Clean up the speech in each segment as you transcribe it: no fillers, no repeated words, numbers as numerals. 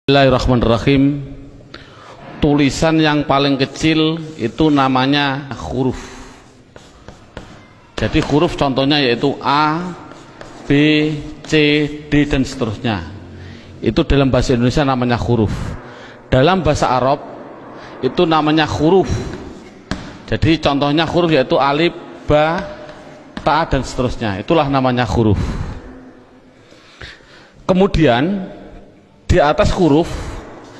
Bismillahirrahmanirrahim. Tulisan yang paling kecil itu namanya huruf. Jadi huruf contohnya yaitu A, B, C, D dan seterusnya. Itu dalam bahasa Indonesia namanya huruf. Dalam bahasa Arab itu namanya huruf. Jadi contohnya huruf yaitu alif, ba, ta dan seterusnya. Itulah namanya huruf. Kemudian di atas huruf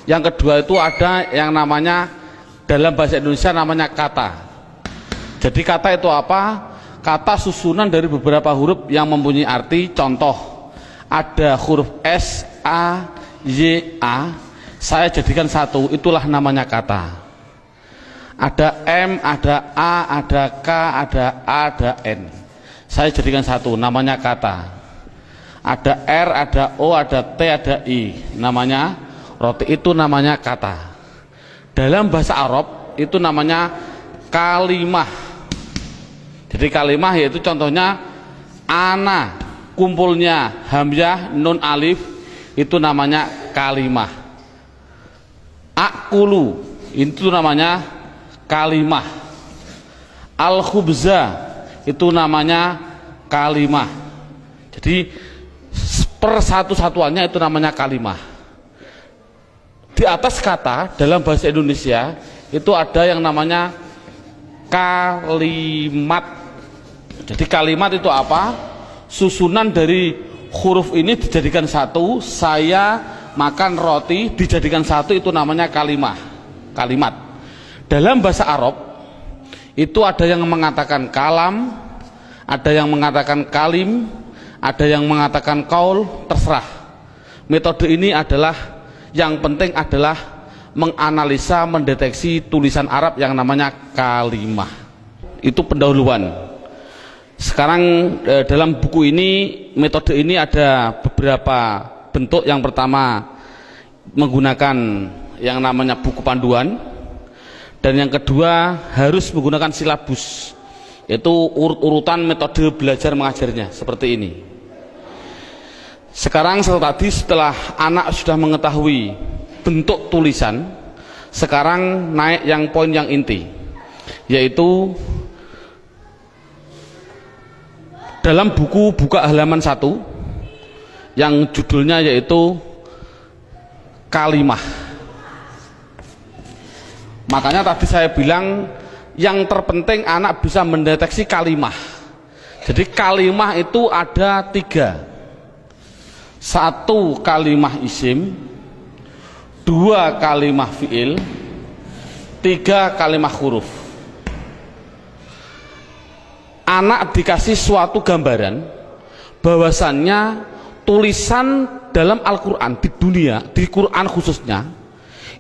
yang kedua itu ada yang namanya dalam bahasa Indonesia namanya kata. Jadi kata itu apa? Kata susunan dari beberapa huruf yang mempunyai arti. Contoh, ada huruf S, A, Y, A, saya jadikan satu, itulah namanya kata. Ada M, ada A, ada K, ada A, ada N, saya jadikan satu, namanya kata. Ada R, ada O, ada T, ada I, namanya roti, itu namanya kata. Dalam bahasa Arab itu namanya kalimah. Jadi kalimah yaitu contohnya ana, kumpulnya hamzah, nun, alif, itu namanya kalimah. Akulu, itu namanya kalimah. Al-khubza, itu namanya kalimah. Jadi persatu-satuannya itu namanya kalimah. Di atas kata dalam bahasa Indonesia itu ada yang namanya kalimat. Jadi kalimat itu apa? Susunan dari huruf ini dijadikan satu. Saya makan roti dijadikan satu, itu namanya kalimah. Kalimat. Dalam bahasa Arab itu ada yang mengatakan kalam, ada yang mengatakan kalim, ada yang mengatakan kaul, terserah. Metode ini adalah yang penting adalah menganalisa, mendeteksi tulisan Arab yang namanya kalimah. Itu pendahuluan. Sekarang dalam buku ini, metode ini ada beberapa bentuk. Yang pertama menggunakan yang namanya buku panduan, dan yang kedua harus menggunakan silabus, yaitu urut-urutan metode belajar mengajarnya seperti ini. Sekarang setelah anak sudah mengetahui bentuk tulisan, sekarang naik yang poin yang inti, yaitu dalam buku buka halaman 1 yang judulnya yaitu kalimah. Makanya tadi saya bilang yang terpenting anak bisa mendeteksi kalimah. Jadi kalimah itu ada 3. 1 kalimah isim, 2 kalimah fiil, 3 kalimah huruf. Anak dikasih suatu gambaran bahwasannya tulisan dalam Al-Quran di dunia, di Quran khususnya,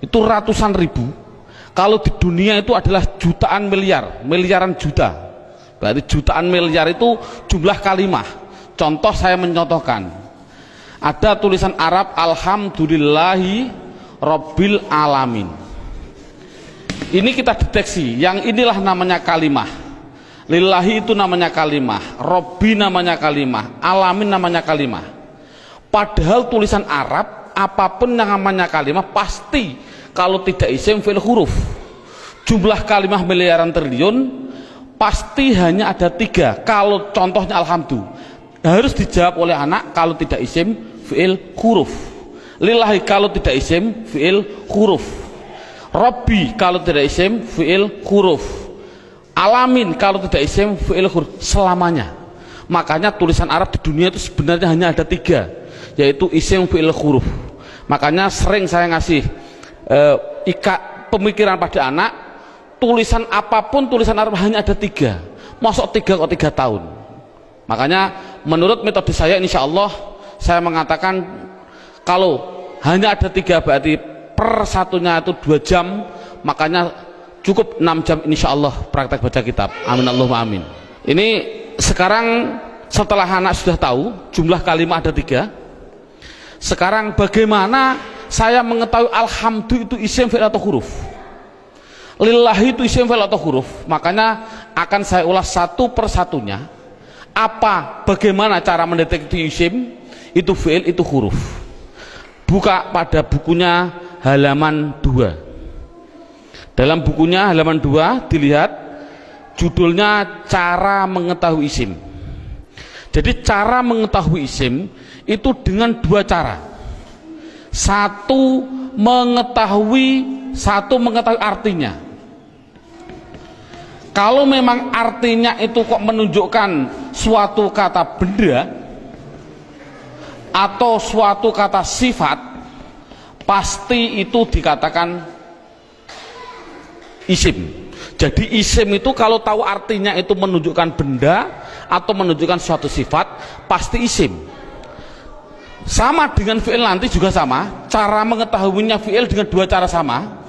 itu ratusan ribu. Kalau di dunia itu adalah jutaan miliar, miliaran juta. Berarti jutaan miliar itu jumlah kalimah. Contoh, saya mencontohkan. Ada tulisan Arab alhamdulillahi rabbil alamin. Ini kita deteksi, yang inilah namanya kalimah. Lillahi itu namanya kalimah, Rabbi namanya kalimah, alamin namanya kalimah. Padahal tulisan Arab apapun yang namanya kalimah pasti kalau tidak isim fi'il huruf. Jumlah kalimah miliaran triliun pasti hanya ada 3. Kalau contohnya alhamdulillah harus dijawab oleh anak kalau tidak isim fi'il huruf. Lillahi kalau tidak isim fi'il huruf. Rabbi kalau tidak isim fi'il huruf. Alamin kalau tidak isim fi'il huruf. Selamanya. Makanya tulisan Arab di dunia itu sebenarnya hanya ada 3, yaitu isim fi'il huruf. Makanya sering saya ngasih pemikiran pada anak, tulisan apapun tulisan Arab hanya ada 3. Masuk 3 kok 3 tahun. Makanya menurut metode saya, insya Allah saya mengatakan kalau hanya ada 3 berarti per satunya itu 2 jam, makanya cukup 6 jam insya Allah praktek baca kitab. Amin Allahumma amin. Ini sekarang setelah anak sudah tahu jumlah kalimat ada 3, sekarang bagaimana saya mengetahui alhamdulillah itu isim fi'il atau huruf, lillahi itu isim fi'il atau huruf. Makanya akan saya ulas satu persatunya. Bagaimana cara mendeteksi isim itu fi'il itu huruf. Buka pada bukunya halaman 2. Dalam bukunya halaman 2 dilihat judulnya cara mengetahui isim. Jadi cara mengetahui isim itu dengan 2 cara. Satu mengetahui artinya. Kalau memang artinya itu kok menunjukkan suatu kata benda atau suatu kata sifat, pasti itu dikatakan isim. Jadi isim itu kalau tahu artinya itu menunjukkan benda atau menunjukkan suatu sifat, pasti isim. Sama dengan fi'il nanti juga sama, cara mengetahuinya fi'il dengan 2 cara sama.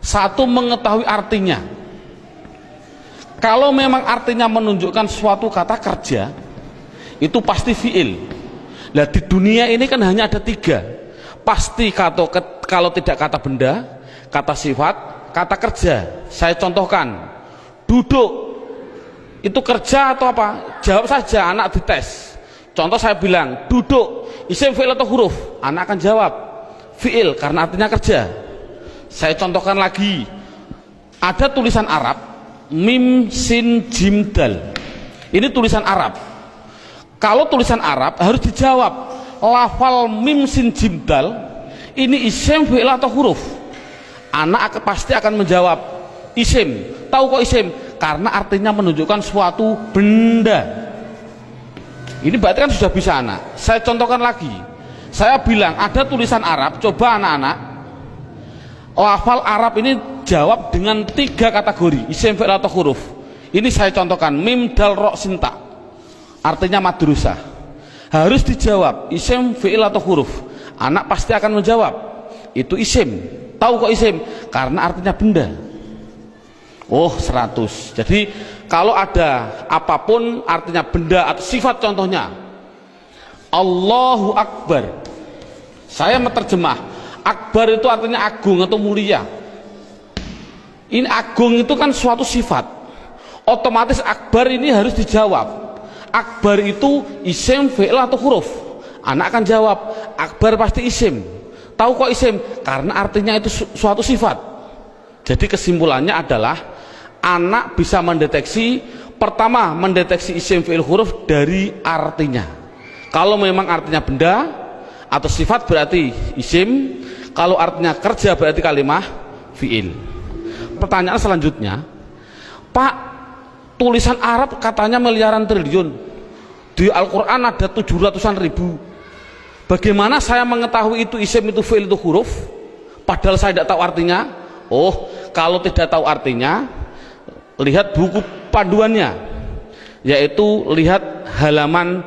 Satu mengetahui artinya. Kalau memang artinya menunjukkan suatu kata kerja, itu pasti fi'il. Nah di dunia ini kan hanya ada 3. Pasti kalau tidak kata benda, kata sifat, kata kerja. Saya contohkan, duduk itu kerja atau apa? Jawab saja, anak dites. Contoh saya bilang, duduk, isim, fi'il atau huruf? Anak akan jawab, fi'il, karena artinya kerja. Saya contohkan lagi, ada tulisan Arab, mim, sin, jim, dal. Ini tulisan Arab. Kalau tulisan Arab harus dijawab, lafal mim, sin, jim, dal, ini isim, fi'il atau huruf? Anak pasti akan menjawab isim. Tahu kok isim? Karena artinya menunjukkan suatu benda. Ini berarti kan sudah bisa anak. Saya contohkan lagi. Saya bilang ada tulisan Arab, coba anak-anak lafal Arab ini jawab dengan 3 kategori, isim, fi'il atau huruf. Ini saya contohkan, mim, dal, ro, sinta, artinya madrasah. Harus dijawab isim, fi'il atau huruf. Anak pasti akan menjawab itu isim. Tahu kok isim? Karena artinya benda. Oh 100. Jadi kalau ada apapun artinya benda atau sifat, contohnya Allahu Akbar, saya menerjemah Akbar itu artinya agung atau mulia. Ini agung itu kan suatu sifat, otomatis Akbar ini harus dijawab. Akbar itu isim, fi'il atau huruf? Anak akan jawab Akbar pasti isim. Tahu kok isim? Karena artinya itu suatu sifat. Jadi kesimpulannya adalah anak bisa mendeteksi, pertama mendeteksi isim, fi'il, huruf dari artinya. Kalau memang artinya benda atau sifat berarti isim, kalau artinya kerja berarti kalimah fi'il. Pertanyaan selanjutnya, Pak, tulisan Arab katanya miliaran triliun, di Al-Quran ada 700-an ribu. Bagaimana saya mengetahui itu isim, itu fi'il, itu huruf, padahal saya tidak tahu artinya? Oh, kalau tidak tahu artinya, lihat buku panduannya, yaitu lihat halaman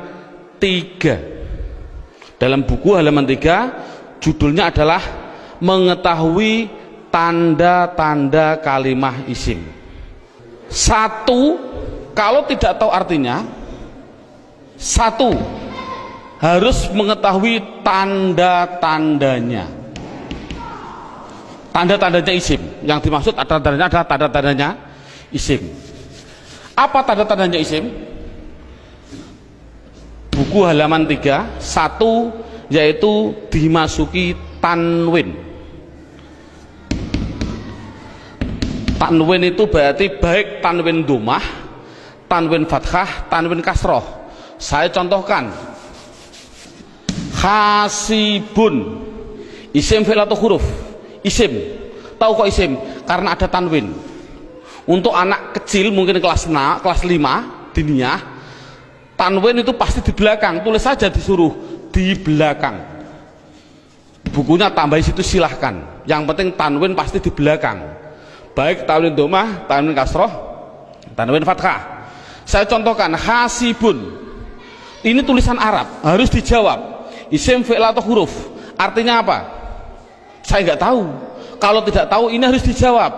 3. Dalam buku halaman 3 judulnya adalah mengetahui tanda-tanda kalimah isim. 1, kalau tidak tahu artinya, 1 harus mengetahui tanda-tandanya. Tanda-tandanya isim. Yang dimaksud tanda-tandanya adalah tanda-tandanya isim. Apa tanda-tandanya isim? Buku halaman 3, 1 yaitu dimasuki tanwin. Tanwin itu berarti baik tanwin dhammah, tanwin fathah, tanwin kasroh. Saya contohkan, hasibun, isim, fi'il atau huruf? Isim. Tahu kok isim? Karena ada tanwin. Untuk anak kecil mungkin kelas 5 diniyah, tanwin itu pasti di belakang. Tulis saja, disuruh di belakang. Bukunya tambah situ silahkan. Yang penting tanwin pasti di belakang. Baik tanwin dhammah, tanwin kasroh, tanwin fathah. Saya contohkan, hasibun. Ini tulisan Arab, harus dijawab isim, fi'il atau huruf? Artinya apa? Saya nggak tahu. Kalau tidak tahu, ini harus dijawab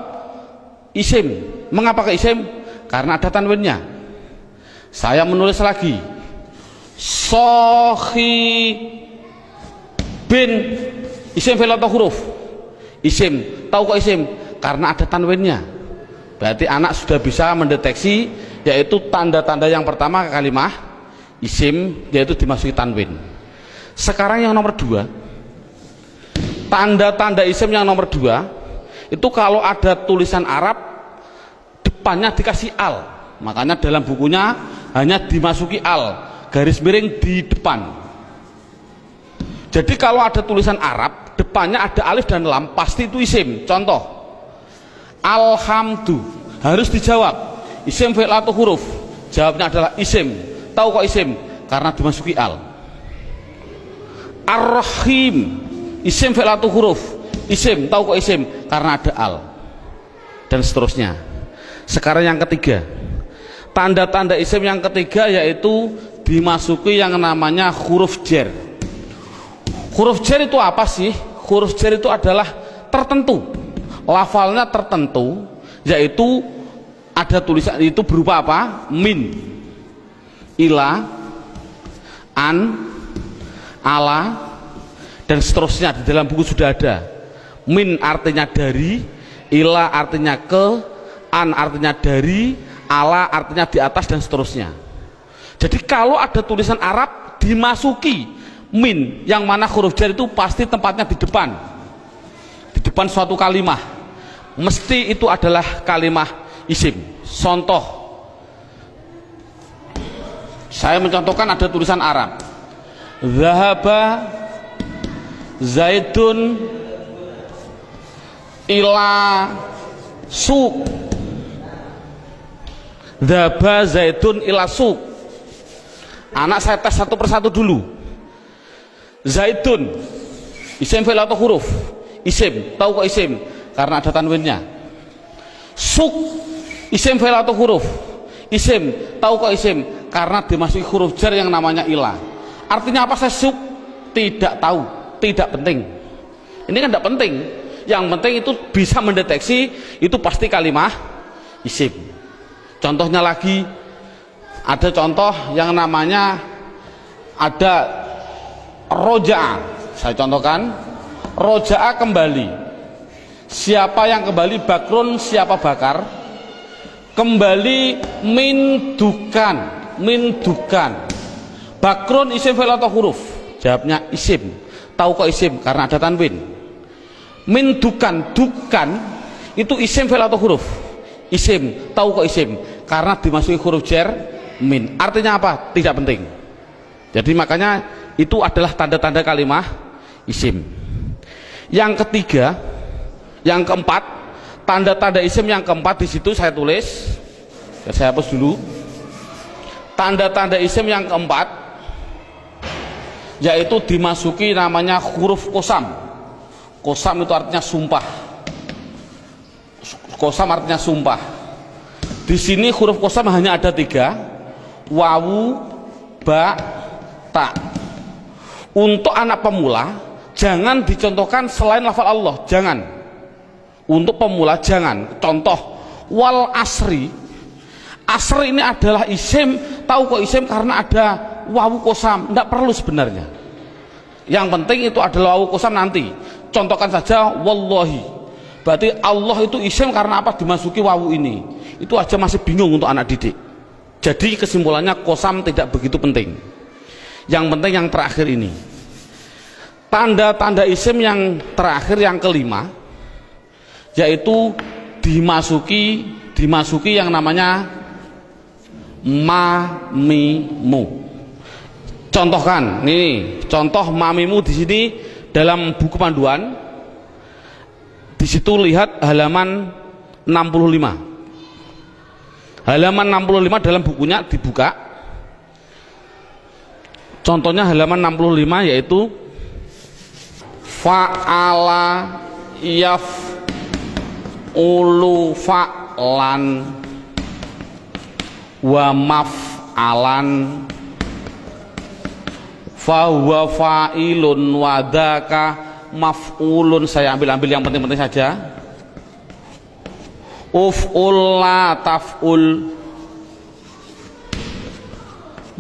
isim. Mengapa ke isim? Karena ada tanwinnya. Saya menulis lagi, sohi bin, isim, fi'il atau huruf? Isim. Tahu kok isim? Karena ada tanwinnya. Berarti anak sudah bisa mendeteksi, yaitu tanda-tanda yang pertama kalimah isim, yaitu dimasuki tanwin. Sekarang yang nomor 2, Tanda-tanda isim yang nomor 2 itu kalau ada tulisan Arab depannya dikasih al, makanya dalam bukunya hanya dimasuki al, garis miring di depan. Jadi kalau ada tulisan Arab depannya ada alif dan lam, pasti itu isim. Contoh, alhamdu, harus dijawab isim fi'il atau huruf, jawabnya adalah isim. Tahu kok isim? Karena dimasuki al. Ar-Rahim, isim fi'il atau huruf, isim. Tahu kok isim? Karena ada al. Dan seterusnya. Sekarang yang ketiga, tanda-tanda isim yang ketiga yaitu dimasuki yang namanya huruf jar. Huruf jar itu apa sih? Huruf jar itu adalah tertentu, lafalnya tertentu, yaitu ada tulisan itu berupa apa? Min, ila, an, ala, dan seterusnya. Di dalam buku sudah ada. Min artinya dari, ila artinya ke, an artinya dari, ala artinya di atas, dan seterusnya. Jadi kalau ada tulisan Arab dimasuki min, yang mana huruf jar itu pasti tempatnya di depan suatu kalimah, mesti itu adalah kalimah isim. Contoh, saya mencontohkan ada tulisan Arab, zahaba zaidun ila suq, zahaba zaidun ila suq. Anak saya tes satu persatu dulu. Zaidun, isim fi'il atau huruf? Isim. Tahu kok isim? Karena ada tanwinnya. Suq, isim fi'il atau huruf? Isim. Tahu kok isim? Karena dimasuki huruf jar yang namanya ila. Artinya apa saya suq? Tidak tahu, tidak penting. Ini kan tidak penting. Yang penting itu bisa mendeteksi itu pasti kalimah isim. Contohnya lagi, ada contoh yang namanya ada roja'a. Saya contohkan, roja'a kembali. Siapa yang kembali? Bakrun, siapa bakar? Kembali min dukan, min dukan. Bakrun isim fi'il atau huruf? Jawabnya isim. Tahu kok isim? Karena ada tanwin. Min dukan, dukan itu isim fi'il atau huruf? Isim. Tahu kok isim? Karena dimasuki huruf jar min. Artinya apa? Tidak penting. Jadi makanya itu adalah tanda-tanda kalimah isim. Yang ketiga, yang keempat, tanda-tanda isim yang keempat di situ saya tulis. Saya hapus dulu. Tanda-tanda isim yang keempat yaitu dimasuki namanya huruf kosam. Kosam itu artinya sumpah. Kosam artinya sumpah. Di sini huruf kosam hanya ada 3, wawu, ba, ta. Untuk anak pemula jangan dicontohkan selain lafal Allah, jangan. Untuk pemula jangan. Contoh, wal asri. Asri ini adalah isim. Tahu kok isim? Karena ada wawu kosam. Tidak perlu sebenarnya. Yang penting itu adalah wawu kosam nanti. Contohkan saja wallahi. Berarti Allah itu isim karena apa? Dimasuki wawu ini. Itu aja masih bingung untuk anak didik. Jadi kesimpulannya kosam tidak begitu penting. Yang penting yang terakhir ini. Tanda-tanda isim yang terakhir yang kelima yaitu dimasuki yang namanya mamimu. Contohkan, ini contoh mamimu di sini dalam buku panduan. Di situ lihat halaman 65. Halaman 65 dalam bukunya dibuka. Contohnya halaman 65 yaitu fa'ala yaf'ulu fa'lan wa maf'alan fahuwa fa'ilun wadaka maf'ulun. Saya ambil yang penting-penting saja. Uf'ul la taf'ul,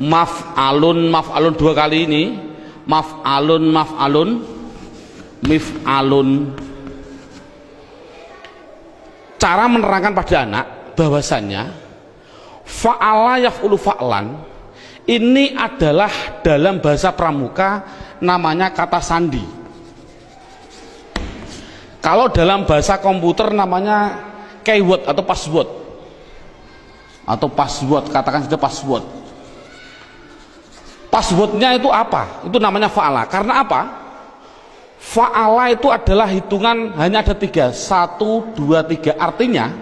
maf'alun 2 kali ini, maf'alun mif'alun. Cara menerangkan pada anak bahwasannya fa'ala yaf'ulu fa'lan ini adalah dalam bahasa pramuka namanya kata sandi. Kalau dalam bahasa komputer namanya keyword atau password, katakan saja password. Passwordnya itu apa? Itu namanya fa'ala. Karena apa? Fa'ala itu adalah hitungan hanya ada 3, 1, 2, 3. Artinya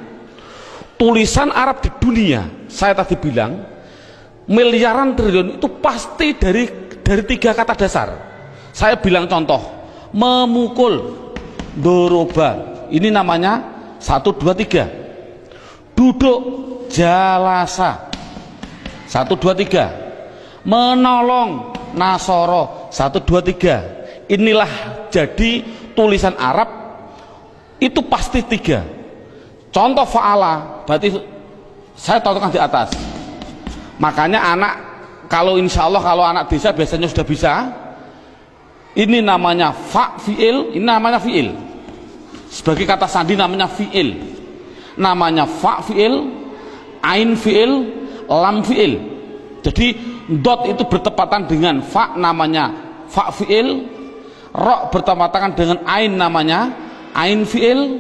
tulisan Arab di dunia, saya tadi bilang miliaran triliun, itu pasti dari 3 kata dasar. Saya bilang contoh, memukul, doroba, ini namanya 1, 2, 3. Duduk, jalasa, 1, 2, 3. Menolong, nasoro, 1, 2, 3. Inilah jadi tulisan Arab itu pasti 3. Contoh fa'ala, berarti saya contohkan di atas. Makanya anak, kalau insya Allah kalau anak desa biasanya sudah bisa. Ini namanya fa fi'il, ini namanya fi'il. Sebagai kata sandi namanya fi'il. Namanya fa fi'il, ain fi'il, lam fi'il. Jadi dot itu bertepatan dengan fa, namanya fa fi'il. Ro bertepatan dengan ain, namanya ain fi'il.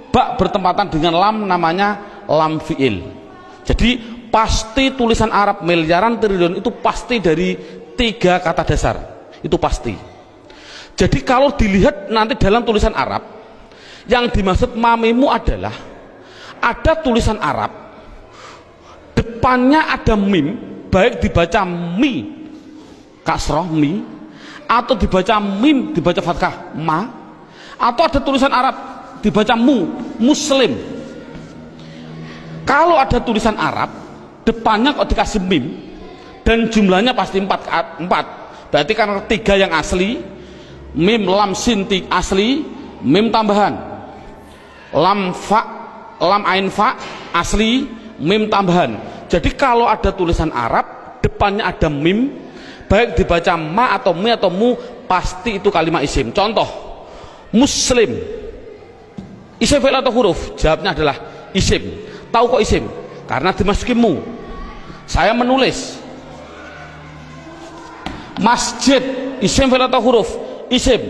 Ba bertepatan dengan lam, namanya lam fi'il. Jadi pasti tulisan Arab miliaran triliun itu pasti dari 3 kata dasar. Itu pasti. Jadi kalau dilihat nanti dalam tulisan Arab, yang dimaksud mamimu adalah ada tulisan Arab, depannya ada mim, baik dibaca mi kasroh mi, atau dibaca mim dibaca fathah ma, atau ada tulisan Arab dibaca mu muslim. Kalau ada tulisan Arab depannya kok dikasih mim dan jumlahnya pasti 4, berarti karena 3 yang asli, mim lam sin asli, mim tambahan, lam fa lam ain fa asli, mim tambahan. Jadi kalau ada tulisan Arab depannya ada mim, baik dibaca ma atau mi atau mu, pasti itu kalimat isim. Contoh, muslim, isim fi'il atau huruf? Jawabnya adalah isim. Tahu kok isim? Karena dimasuki mu. Saya menulis. Masjid, isim fi'il atau huruf? Isim.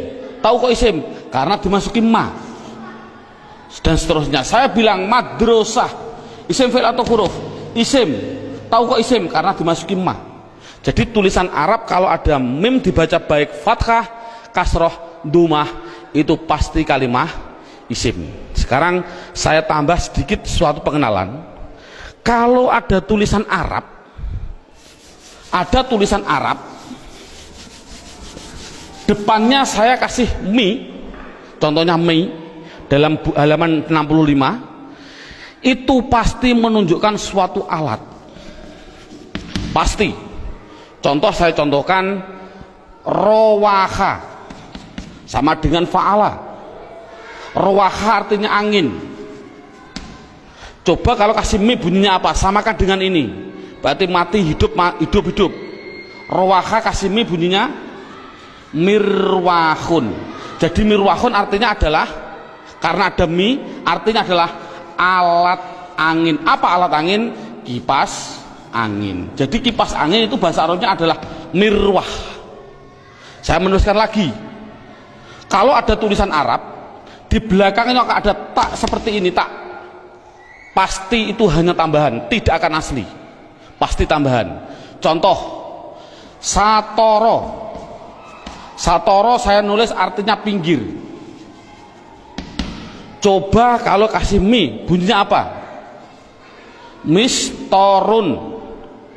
Tahu kok isim? Karena dimasuki ma. Dan seterusnya. Saya bilang madrasah, isim fi'il atau huruf? Isim. Tahu kok isim? Karena dimasuki ma. Jadi tulisan Arab kalau ada mim dibaca baik fathah, kasroh, dumah, itu pasti kalimah isim. Sekarang saya tambah sedikit suatu pengenalan. Kalau ada tulisan Arab, depannya saya kasih mi, contohnya mi dalam halaman 65, itu pasti menunjukkan suatu alat, pasti. Contoh saya contohkan, rowaha sama dengan fa'ala. Rowaha artinya angin. Coba kalau kasih mi bunyinya apa? Samakan dengan ini, berarti mati hidup, hidup. Rowaha kasih mi bunyinya mirwahun. Jadi mirwahun artinya adalah, karena ada mi artinya adalah alat angin. Apa alat angin? Kipas angin. Jadi kipas angin itu bahasa Arabnya adalah mirwah. Saya menuliskan lagi, kalau ada tulisan Arab di belakangnya ada tak seperti ini, tak, pasti itu hanya tambahan, tidak akan asli, pasti tambahan. Contoh, satoro, saya nulis artinya pinggir. Coba kalau kasih mi bunyinya apa? Mistorun.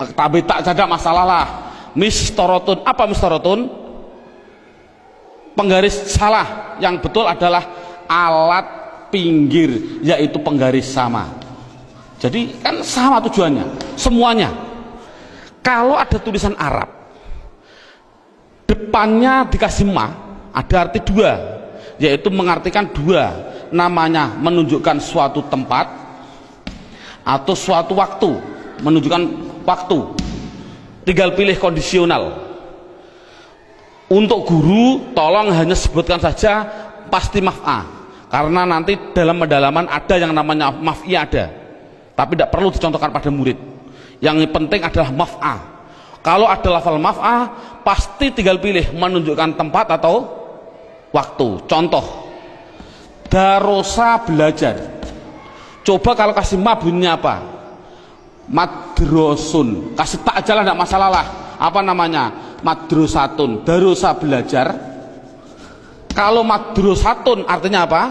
Tapi tak ada masalah lah. Mistorotun. Apa mistorotun? Penggaris salah. Yang betul adalah alat pinggir, yaitu penggaris sama. Jadi kan sama tujuannya, semuanya. Kalau ada tulisan Arab depannya dikasih ma, ada arti 2, yaitu mengartikan 2. Namanya menunjukkan suatu tempat atau suatu waktu, menunjukkan waktu. Tinggal pilih kondisional. Untuk guru tolong hanya sebutkan saja pasti maf'a, karena nanti dalam pendalaman ada yang namanya maf'i ada, tapi tidak perlu dicontohkan pada murid. Yang penting adalah maf'a. Kalau ada lafal maf'a, pasti tinggal pilih menunjukkan tempat atau waktu. Contoh, Darosa belajar. Coba kalau kasih ma bunyinya apa? Madrosun. Kasih tak aja lah, tidak masalah lah. Apa namanya? Madrosatun. Darosa belajar. Kalau madrosatun artinya apa?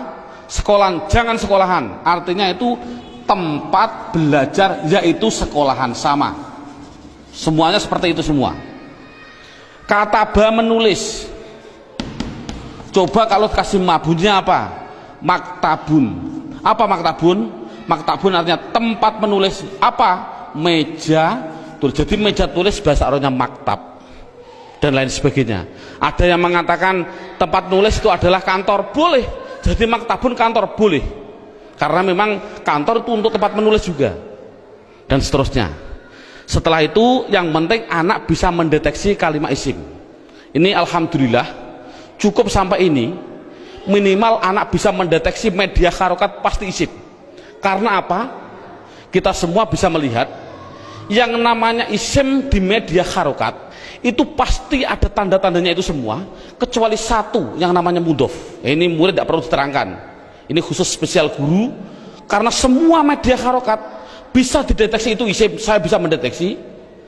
Sekolahan, jangan sekolahan. Artinya itu tempat belajar, yaitu sekolahan, sama. Semuanya seperti itu semua. Kataba menulis. Coba kalau kasih ma bunyinya apa? Maktabun. Apa maktabun? Maktabun artinya tempat menulis. Apa? Meja tulis. Jadi meja tulis bahasa Arabnya maktab dan lain sebagainya. Ada yang mengatakan tempat nulis itu adalah kantor, boleh. Jadi maktabun kantor, boleh, karena memang kantor itu untuk tempat menulis juga, dan seterusnya. Setelah itu yang penting anak bisa mendeteksi kalimat isim. Ini alhamdulillah cukup sampai ini. Minimal anak bisa mendeteksi media harokat pasti isim. Karena apa? Kita semua bisa melihat yang namanya isim di media harokat itu pasti ada tanda-tandanya itu semua, kecuali satu yang namanya mudhof. Ini murid tidak perlu diterangkan, ini khusus spesial guru, karena semua media harokat bisa dideteksi itu isim. Saya bisa mendeteksi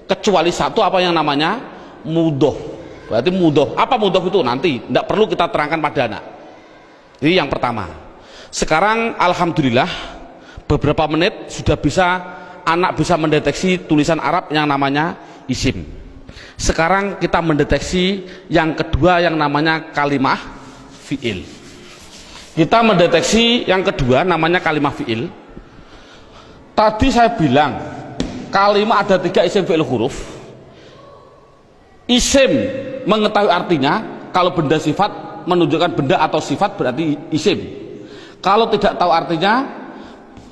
kecuali satu, apa yang namanya mudhof. Berarti mudhof, apa mudhof itu nanti tidak perlu kita terangkan pada anak. Ini yang pertama. Sekarang alhamdulillah beberapa menit sudah bisa anak bisa mendeteksi tulisan Arab yang namanya isim. Sekarang kita mendeteksi yang kedua yang namanya kalimah fi'il. Kita mendeteksi yang kedua namanya kalimah fi'il. Tadi saya bilang kalimah ada 3 isim fi'il huruf. Isim mengetahui artinya, kalau benda sifat menunjukkan benda atau sifat berarti isim. Kalau tidak tahu artinya,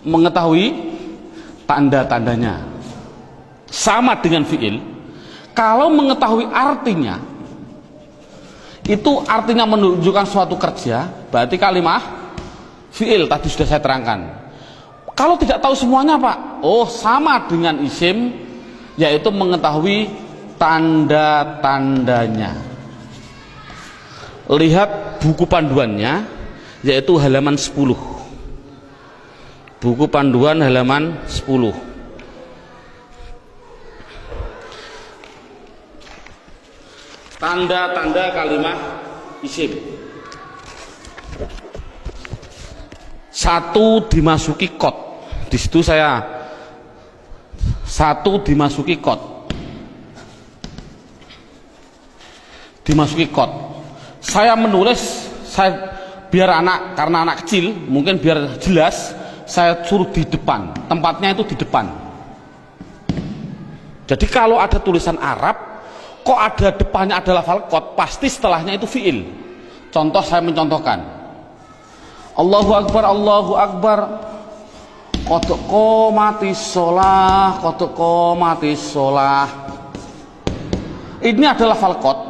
mengetahui tanda-tandanya. Sama dengan fi'il. Kalau mengetahui artinya, itu artinya menunjukkan suatu kerja, berarti kalimah fi'il. Tadi sudah saya terangkan. Kalau tidak tahu semuanya Pak, oh sama dengan isim, yaitu mengetahui tanda-tandanya. Lihat buku panduannya, yaitu halaman 10. Buku panduan halaman 10. Tanda-tanda kalimah isim. 1 dimasuki kot. Di situ saya 1 dimasuki kot. Dimasuki kot. Saya menulis, biar anak, karena anak kecil mungkin biar jelas, saya suruh di depan. Tempatnya itu di depan. Jadi kalau ada tulisan Arab kok ada depannya ada lafal kot, pasti setelahnya itu fi'il. Contoh, saya mencontohkan Allahu Akbar, Allahu Akbar, qad qomatis sholah, qad qomatis sholah. Ini adalah lafal kot.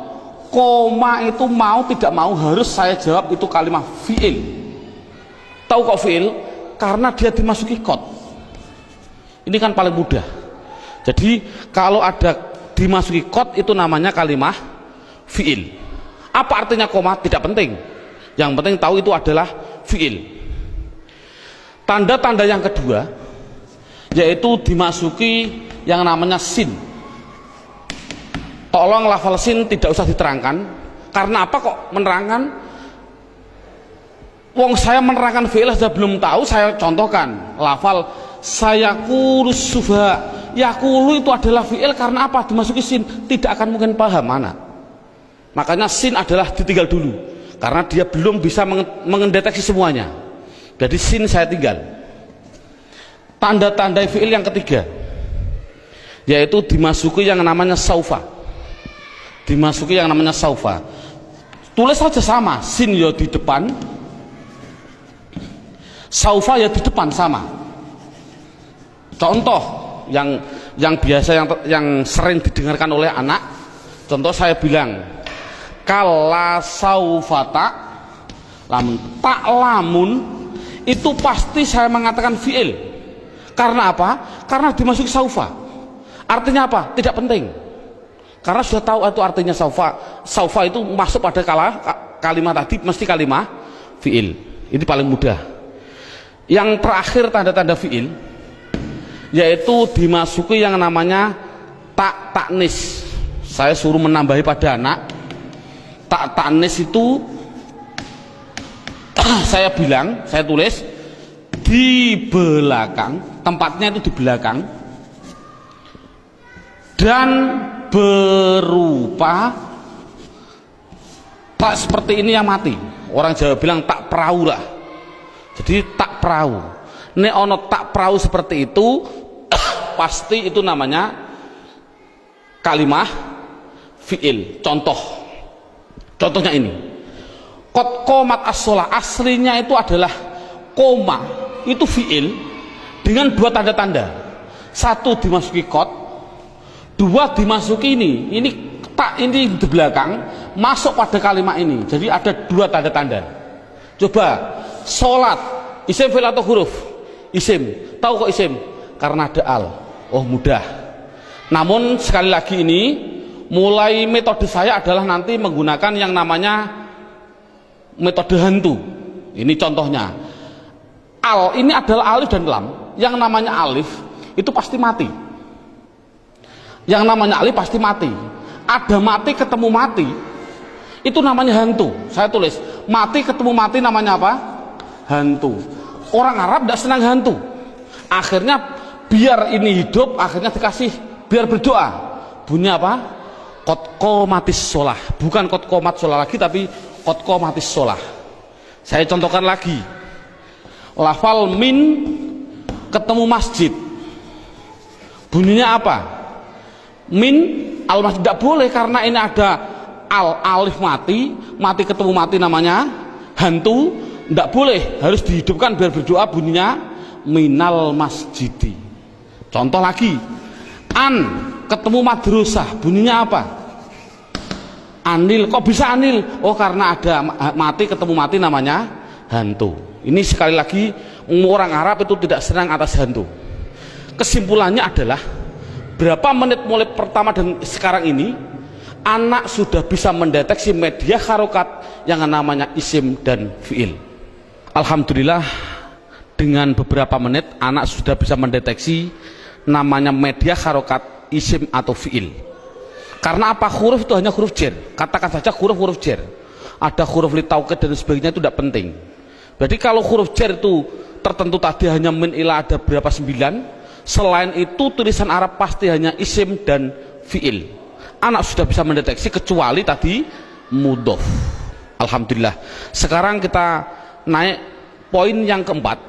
Koma itu mau tidak mau harus saya jawab itu kalimat fi'il. Tahu kok fi'il? Karena dia dimasuki kot. Ini kan paling mudah. Jadi kalau ada dimasuki kot itu namanya kalimah fi'il. Apa artinya koma? Tidak penting. Yang penting tahu itu adalah fi'il. Tanda-tanda yang kedua yaitu dimasuki yang namanya sin. Tolong lafal sin tidak usah diterangkan. Karena apa kok menerangkan? Wong saya menerangkan fi'il saja belum tahu, saya contohkan lafal sayaqulus sufaha. Yaqulu itu adalah fi'il, karena apa? Dimasuki sin, tidak akan mungkin paham anak. Makanya sin adalah ditinggal dulu, karena dia belum bisa mendeteksi semuanya. Jadi sin saya tinggal. Tanda-tanda fi'il yang ketiga yaitu dimasuki yang namanya saufa. Dimasuki yang namanya saufa. Tulis saja sama, sin ya di depan, saufa ya di depan, sama. Contoh yang biasa yang sering didengarkan oleh anak, contoh saya bilang kala saufata lamun, tak lamun itu pasti saya mengatakan fi'il. Karena apa? Karena dimasuki saufa. Artinya apa? Tidak penting, karena sudah tahu itu artinya saufa. Saufa itu masuk pada kalimat tadi mesti kalimat fi'il. Ini paling mudah. Yang terakhir tanda-tanda fiil yaitu dimasuki yang namanya taknis. Saya suruh menambahi pada anak. Taknis itu saya bilang, saya tulis di belakang, tempatnya itu di belakang, dan berupa tak seperti ini yang mati. Orang Jawa bilang tak perahu lah. Jadi tak perahu. Nek ono tak perahu seperti itu pasti itu namanya kalimah fiil. Contohnya ini. Qad qomat as-shalah, aslinya itu adalah koma, itu fiil dengan dua tanda-tanda. Satu dimasuki qad, dua dimasuki ini tak, ini di belakang masuk pada kalimat ini. Jadi ada dua tanda-tanda. Coba sholat, isim fi'il atau huruf? Isim. Tahu kok isim? Karena ada al. Oh mudah. Namun sekali lagi ini mulai metode saya adalah nanti menggunakan yang namanya metode hantu. Ini contohnya. Al ini adalah alif dan lam. Yang namanya alif itu pasti mati. Yang namanya alif pasti mati. Ada mati ketemu mati, itu namanya hantu. Saya tulis mati ketemu mati namanya apa? Hantu. Orang Arab tidak senang hantu. Akhirnya biar ini hidup, akhirnya dikasih biar berdoa. Bunyi apa? Qad qomatis shalah. Bukan qad qomat shalah lagi, tapi qad qomatis shalah. Saya contohkan lagi. Lafal min ketemu masjid. Bunyinya apa? Min al masjid, tidak boleh karena ini ada alif mati ketemu mati namanya hantu, tidak boleh, harus dihidupkan biar berdoa, bunyinya minal masjidi. Contoh lagi, an ketemu madrasah, bunyinya apa? Anil. Kok bisa anil? Oh karena ada mati ketemu mati namanya hantu. Ini sekali lagi orang Arab itu tidak senang atas hantu. Kesimpulannya adalah berapa menit mulai pertama dan sekarang ini anak sudah bisa mendeteksi media harokat yang namanya isim dan fiil. Alhamdulillah dengan beberapa menit anak sudah bisa mendeteksi namanya media harokat isim atau fiil. Karena apa? Huruf itu hanya huruf jar. Katakan saja huruf jar. Ada huruf li taukid dan sebagainya, itu tidak penting. Berarti kalau huruf jar itu tertentu tadi hanya min ila ada berapa 9. Selain itu tulisan Arab pasti hanya isim dan fiil. Anak sudah bisa mendeteksi kecuali tadi mudhof. Alhamdulillah. Sekarang kita naik poin yang keempat.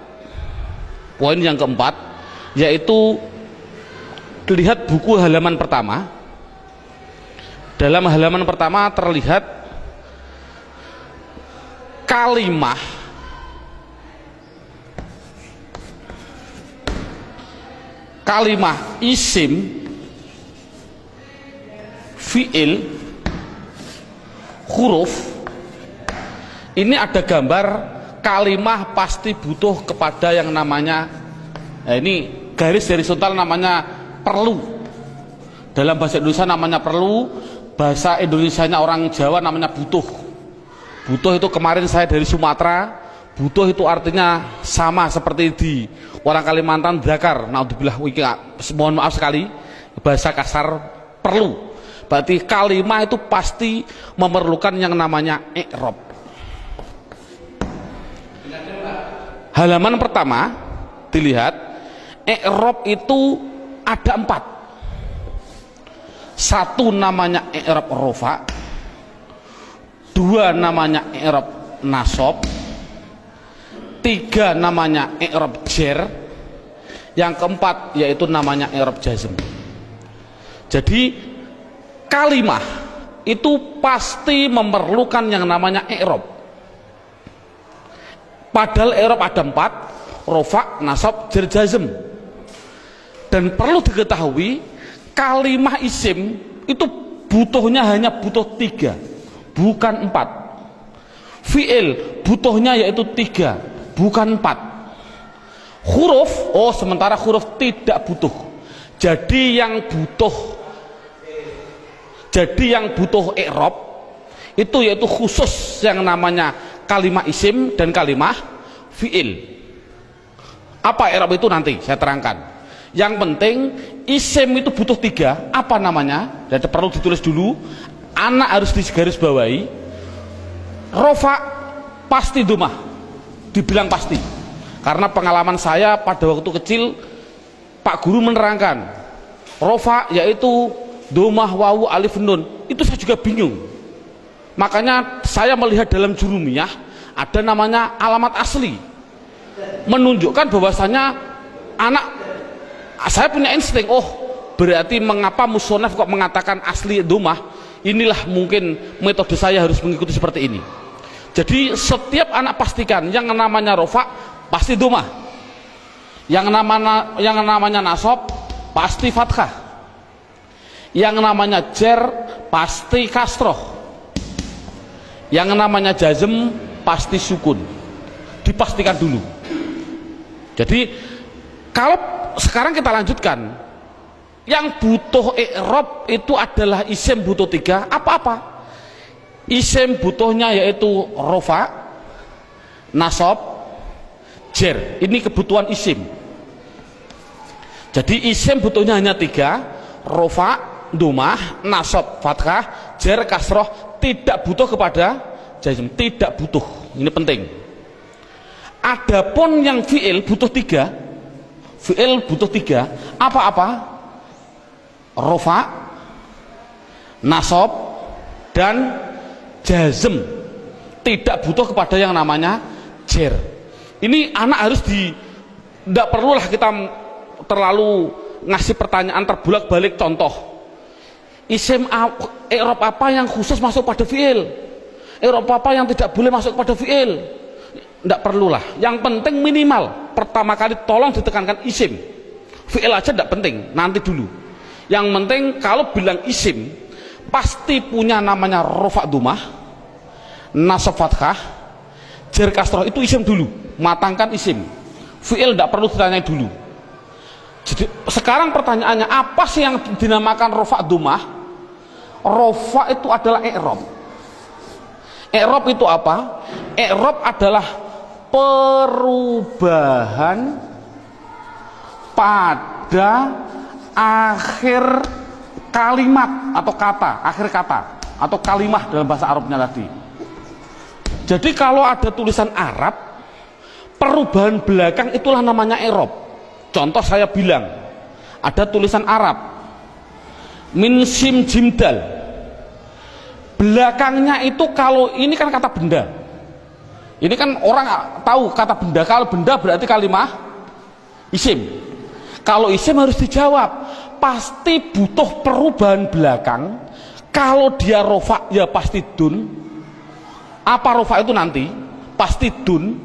Poin yang keempat yaitu lihat buku halaman pertama. Dalam halaman pertama terlihat kalimah isim, fiil, huruf. Ini ada gambar kalimah pasti butuh kepada yang namanya, ini garis horizontal namanya perlu. Dalam bahasa Indonesia namanya perlu, bahasa Indonesianya orang Jawa namanya butuh. Butuh itu kemarin saya dari Sumatera, butuh itu artinya sama seperti di orang Kalimantan zakar. Naudzubillah, mohon maaf sekali bahasa kasar perlu. Berarti kalimah itu pasti memerlukan yang namanya i'rab. Halaman pertama dilihat, i'rab itu ada 4. Satu namanya i'rab rofa, 2 namanya i'rab nasab, 3 namanya i'rab jar, yang keempat yaitu namanya i'rab jazm. Jadi kalimah itu pasti memerlukan yang namanya i'rab. Padahal i'rab ada 4, rofa, nasab, jar, jazm. Dan perlu diketahui kalimah isim itu butuhnya hanya butuh 3, bukan 4. Fi'il butuhnya yaitu 3, bukan 4. Huruf, sementara huruf tidak butuh. Jadi yang butuh i'rab itu yaitu khusus yang namanya kalimah isim dan kalimah fiil. Apa i'rab itu nanti saya terangkan. Yang penting isim itu butuh 3. Apa namanya? Dan perlu ditulis dulu. Anak harus digarisbawahi. Rofa pasti domah. Dibilang pasti. Karena pengalaman saya pada waktu kecil, Pak Guru menerangkan rofa yaitu domah, wawu, alif, nun. Itu saya juga bingung. Makanya saya melihat dalam jurumiyah ada namanya alamat asli, menunjukkan bahwasanya anak, saya punya insting, oh berarti mengapa musonaf kok mengatakan asli domah, inilah mungkin metode saya harus mengikuti seperti ini. Jadi setiap anak pastikan yang namanya rofa pasti domah, yang namanya nasab pasti fathah, yang namanya jer pasti kasroh, yang namanya jazm pasti sukun. Dipastikan dulu. Jadi kalau sekarang kita lanjutkan, yang butuh i'rab itu adalah isim butuh 3. Apa-apa? Isim butuhnya yaitu rofa, nasab, jer. Ini kebutuhan isim. Jadi isim butuhnya hanya 3: rofa, domah, nasab, fathah, jer, kasroh. Tidak butuh kepada jazm, tidak butuh. Ini penting. Adapun yang fi'il butuh 3. Fi'il butuh 3. Apa-apa? Rofa, nasab, dan jazm. Tidak butuh kepada yang namanya jer. Ini anak harus tidak perlulah kita terlalu ngasih pertanyaan terbulak-balik. Contoh, isim i'rab apa yang khusus masuk pada fi'il, i'rab apa yang tidak boleh masuk pada fi'il, tidak perlulah. Yang penting minimal pertama kali tolong ditekankan isim. Fi'il aja tidak penting, nanti dulu. Yang penting kalau bilang isim pasti punya namanya rofa domah, nasab fathah, jer kasroh. Itu isim dulu, matangkan isim. Fi'il tidak perlu ditanya dulu. Jadi sekarang pertanyaannya, apa sih yang dinamakan rofa domah? Rofa itu adalah i'rab. I'rab itu apa? I'rab adalah perubahan pada akhir kalimat atau kata, akhir kata atau kalimah dalam bahasa Arabnya tadi. Jadi kalau ada tulisan Arab, perubahan belakang itulah namanya i'rab. Contoh saya bilang, ada tulisan Arab min sim jim dal, belakangnya itu, kalau ini kan kata benda, ini kan orang tahu kata benda. Kalau benda berarti kalimah isim. Kalau isim harus dijawab, pasti butuh perubahan belakang. Kalau dia rofa ya pasti dun. Apa rofa itu nanti? Pasti dun.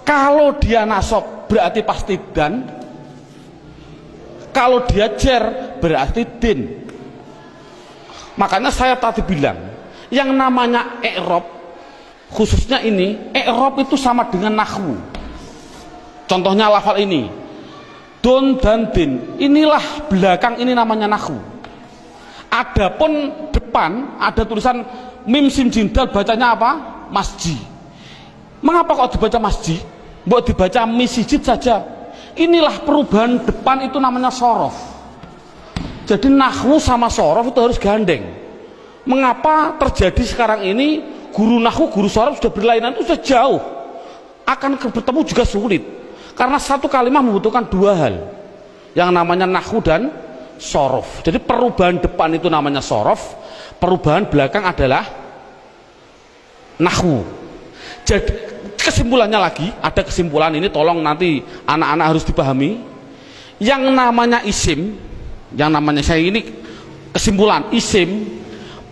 Kalau dia nasab berarti pasti dan. Kalau dia jer berarti din. Makanya saya tadi bilang, yang namanya i'rab, khususnya ini, i'rab itu sama dengan nahwu. Contohnya lafal ini, dun dan din. Inilah belakang, ini namanya nahwu. Adapun depan ada tulisan mim sim jim dal, bacanya apa? Masjid. Mengapa kok dibaca masjid? Mbok dibaca misjid saja. Inilah perubahan depan, itu namanya sorof. Jadi nahwu sama sorof itu harus gandeng. Mengapa terjadi sekarang ini guru nahwu, guru sorof sudah berlainan, itu sudah jauh, akan bertemu juga sulit. Karena satu kalimat membutuhkan 2 hal, yang namanya nahwu dan sorof. Jadi perubahan depan itu namanya sorof, perubahan belakang adalah nahwu. Jadi kesimpulannya lagi, ada kesimpulan ini, tolong nanti anak-anak harus dipahami. Yang namanya isim, yang namanya, saya ini kesimpulan, isim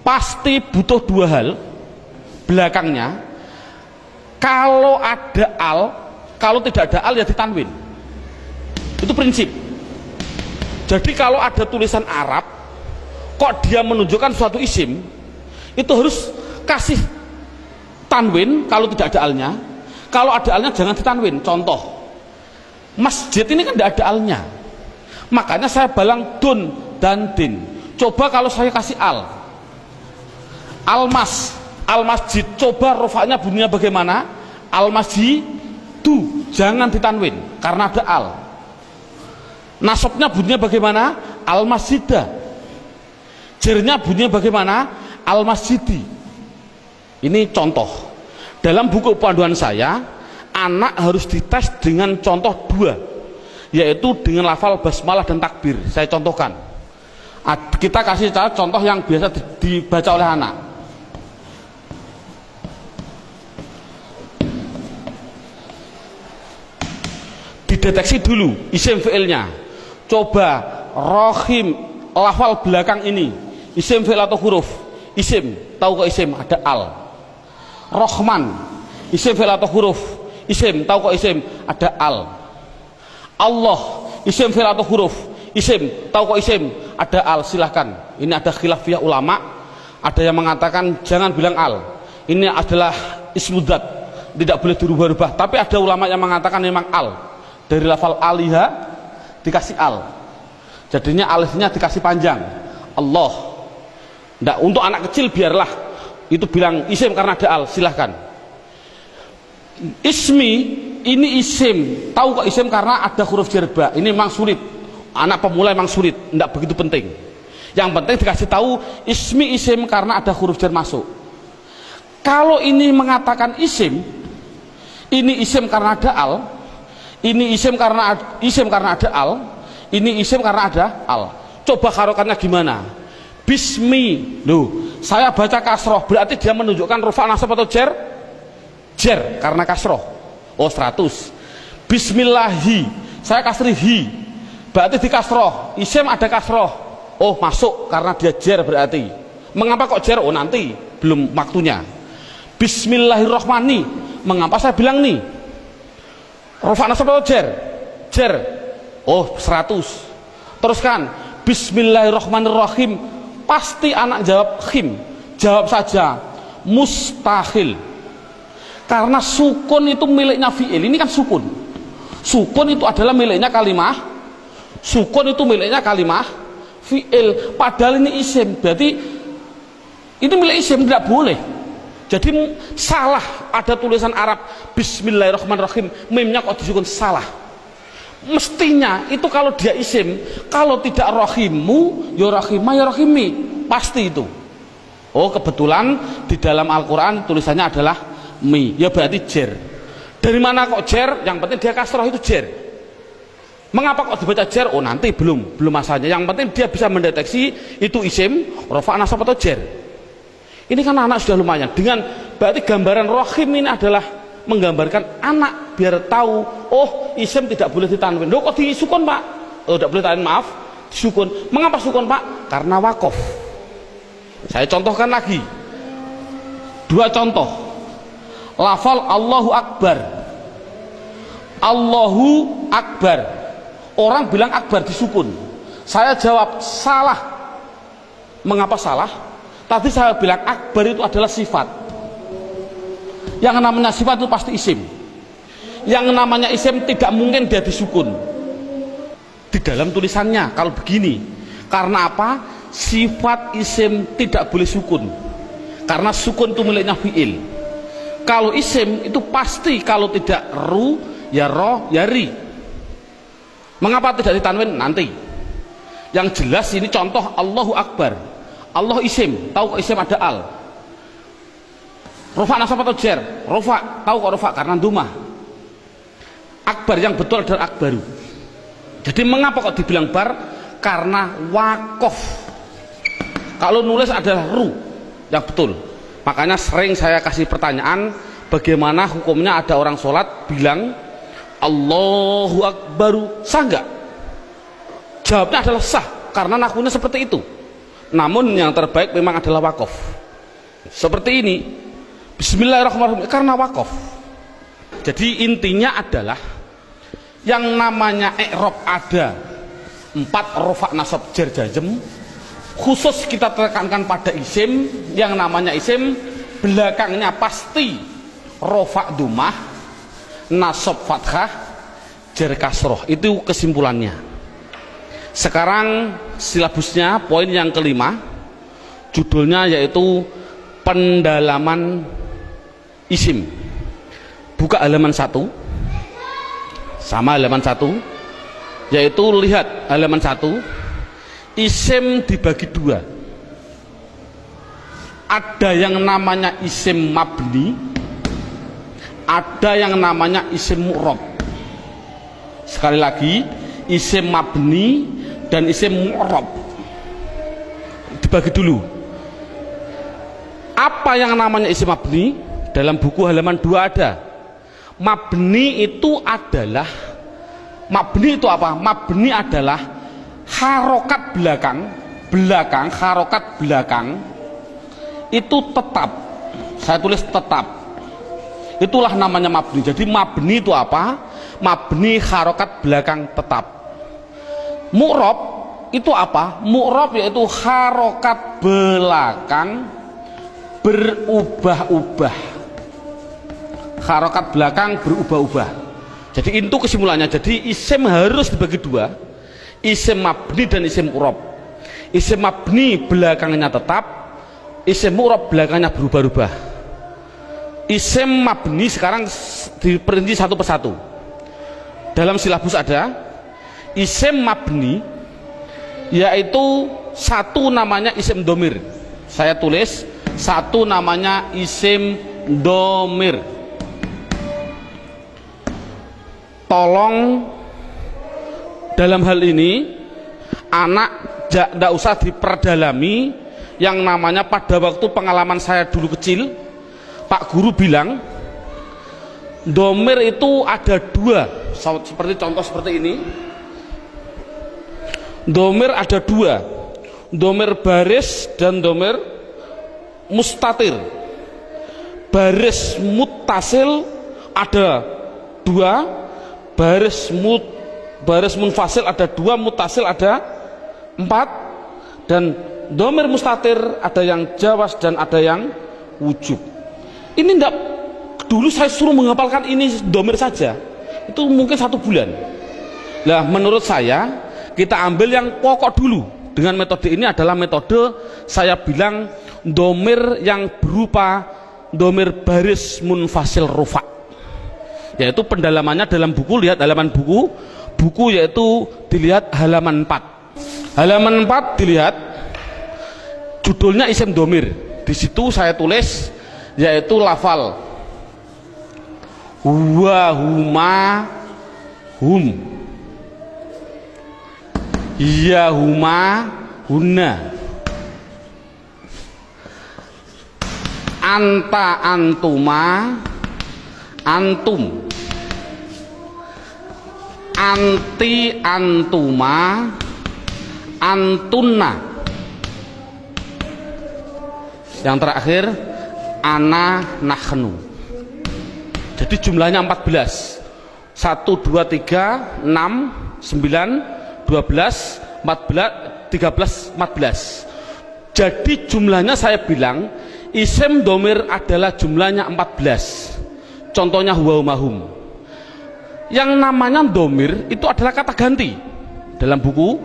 pasti butuh 2 hal belakangnya. Kalau ada al, kalau tidak ada al ya ditanwin. Itu prinsip. Jadi kalau ada tulisan Arab kok dia menunjukkan suatu isim, itu harus kasih tanwin kalau tidak ada alnya. Kalau ada alnya jangan ditanwin. Contoh, masjid ini kan tidak ada alnya, makanya saya balang dun dan din. Coba kalau saya kasih al, al masjid, coba rofaknya bunyinya bagaimana? Al masjid, jangan ditanwin karena ada al. Nasabnya bunyinya bagaimana? Al masjidah. Jernya bunyinya bagaimana? Al masjidi. Ini contoh. Dalam buku panduan saya, anak harus dites dengan contoh 2, yaitu dengan lafal basmalah dan takbir. Saya contohkan. Kita kasih contoh yang biasa dibaca oleh anak. Dideteksi dulu isim fi'ilnya. Coba rohim, lafal belakang ini isim fi'il atau huruf? Isim, tahu kok isim? Ada al. Rohman, isim fi'il atau huruf? Isim, tahu kok isim? Ada al. Allah, isim fi'il atau huruf? Isim, tahu kok isim? Ada al. Silahkan. Ini ada khilafiyah ulama. Ada yang mengatakan jangan bilang al. Ini adalah ismudzat, tidak boleh dirubah-rubah. Tapi ada ulama yang mengatakan memang al. Dari lafal aliha dikasih al, jadinya alifnya dikasih panjang. Allah. Nggak, untuk anak kecil biarlah itu bilang isim karena ada al, silahkan. Ismi, ini isim, tahu kok isim karena ada huruf jerba. Ini memang sulit, anak pemula memang sulit, nggak begitu penting. Yang penting dikasih tahu ismi isim karena ada huruf jer masuk. Kalau ini mengatakan isim, ini isim karena ada al, ini isim karena ada al, ini isim karena ada al. Coba harokannya gimana? Bismi, loh, saya baca kasroh, berarti dia menunjukkan rufa nasab atau jer? Jer, karena kasroh. Oh 100. Bismillahi, saya kasri hi, berarti di kasroh. Isim ada kasroh. Oh masuk karena dia jer berarti. Mengapa kok jer? Oh nanti, belum waktunya. Bismillahirrohmani, mengapa saya bilang nih? Rufa nasab atau jer? Jer. Oh 100. Teruskan. Bismillahirrahmanirrahim. Pasti anak jawab khim. Jawab saja mustahil. Karena sukun itu miliknya fi'il. Ini kan sukun. Sukun itu adalah miliknya kalimah. Sukun itu miliknya kalimah fi'il. Padahal ini isim. Berarti ini milik isim, tidak boleh. Jadi salah, ada tulisan Arab Bismillahirrahmanirrahim, mimnya kok disukun, salah. Mestinya itu kalau dia isim, kalau tidak rohimu ya rohimah ya rohimi, pasti itu. Oh kebetulan di dalam Al-Quran tulisannya adalah mi, ya berarti jer. Dari mana kok jer? Yang penting dia kasroh itu jer. Mengapa kok dibaca jer? Oh nanti belum masanya. Yang penting dia bisa mendeteksi itu isim, rofa nasab atau jer. Ini kan anak sudah lumayan. Dengan berarti gambaran rohim ini adalah menggambarkan anak biar tahu, oh isim tidak boleh ditanwin. Loh kok disukun pak? Oh tidak boleh ditanwin, maaf, disukun. Mengapa sukun pak? Karena wakof. Saya contohkan lagi 2 contoh. Lafal Allahu Akbar. Allahu Akbar. Orang bilang akbar disukun. Saya jawab salah. Mengapa salah? Tadi saya bilang akbar itu adalah sifat. Yang namanya sifat itu pasti isim. Yang namanya isim tidak mungkin dia disukun. Di dalam tulisannya kalau begini. Karena apa? Sifat isim tidak boleh sukun. Karena sukun itu miliknya fi'il. Kalau isim itu pasti kalau tidak ru ya ro ya ri. Mengapa tidak ditanwin? Nanti. Yang jelas ini contoh Allahu Akbar. Allah isim, tahu kok isim ada al. Rufa nasab atau jer? Rufa, tahu kok rufa karena dumah. Akbar yang betul adalah akbaru. Jadi mengapa kok dibilang bar? Karena wakof. Kalau nulis adalah ru yang betul. Makanya sering saya kasih pertanyaan, bagaimana hukumnya ada orang sholat bilang Allahu Akbaru, sah nggak? Jawabnya adalah sah karena nakunya seperti itu. Namun yang terbaik memang adalah wakof. Seperti ini, Bismillahirrahmanirrahim, karena wakof. Jadi intinya adalah yang namanya i'rab ada 4 rofa nasab jar jazm. Khusus kita tekankan pada isim. Yang namanya isim belakangnya pasti rofa dumah, nasab fathah, jar kasroh. Itu kesimpulannya. Sekarang silabusnya poin yang kelima, judulnya yaitu pendalaman isim. Buka halaman 1. sama halaman 1, yaitu lihat halaman 1, isim dibagi 2. Ada yang namanya isim mabni, ada yang namanya isim mu'rab. Sekali lagi, isim mabni dan isim mu'rab dibagi dulu. Apa yang namanya isim mabni? Dalam buku halaman 2 ada. Mabni itu adalah, mabni itu apa? Mabni adalah harokat belakang, harokat belakang itu tetap. Saya tulis tetap. Itulah namanya mabni. Jadi mabni itu apa? Mabni harokat belakang tetap. Mu'rab itu apa? Mu'rab yaitu harokat belakang berubah-ubah. Harokat belakang berubah-ubah. Jadi itu kesimpulannya. Jadi isim harus dibagi 2, isim mabni dan isim mu'rab. Isim mabni belakangnya tetap, isim mu'rab belakangnya berubah-ubah. Isim mabni sekarang diperinci satu persatu. Dalam silabus ada isim mabni, yaitu satu namanya isim domir. Saya tulis satu namanya isim domir. Tolong dalam hal ini anak tidak usah diperdalami. Yang namanya pada waktu pengalaman saya dulu kecil, Pak Guru bilang domir itu ada 2, seperti contoh seperti ini. Domir ada 2, domir baris dan domir mustatir. Baris muttasil ada 2, baris munfasil ada 2, muttasil ada 4, dan domir mustatir ada yang jawas dan ada yang wujub. Ini enggak, dulu saya suruh menghafalkan ini domir saja, itu mungkin 1 bulan. Nah, menurut saya kita ambil yang pokok dulu. Dengan metode ini adalah metode saya bilang domir yang berupa domir baris munfasil rufa, yaitu pendalamannya dalam buku. Lihat halaman buku yaitu dilihat halaman 4. Halaman 4 dilihat judulnya isim domir. Di situ saya tulis yaitu lafal huwa, huma, hum, ya, huma, hunna, anta, antuma, antum, anti, antuma, antunna. Yang terakhir ana, nahnu. Jadi jumlahnya 14. 1, 2, 3, 6, 9, 12, 14, 13, 14. Jadi jumlahnya saya bilang isim domir adalah jumlahnya 14. Contohnya huwa, hum. Yang namanya domir itu adalah kata ganti. Dalam buku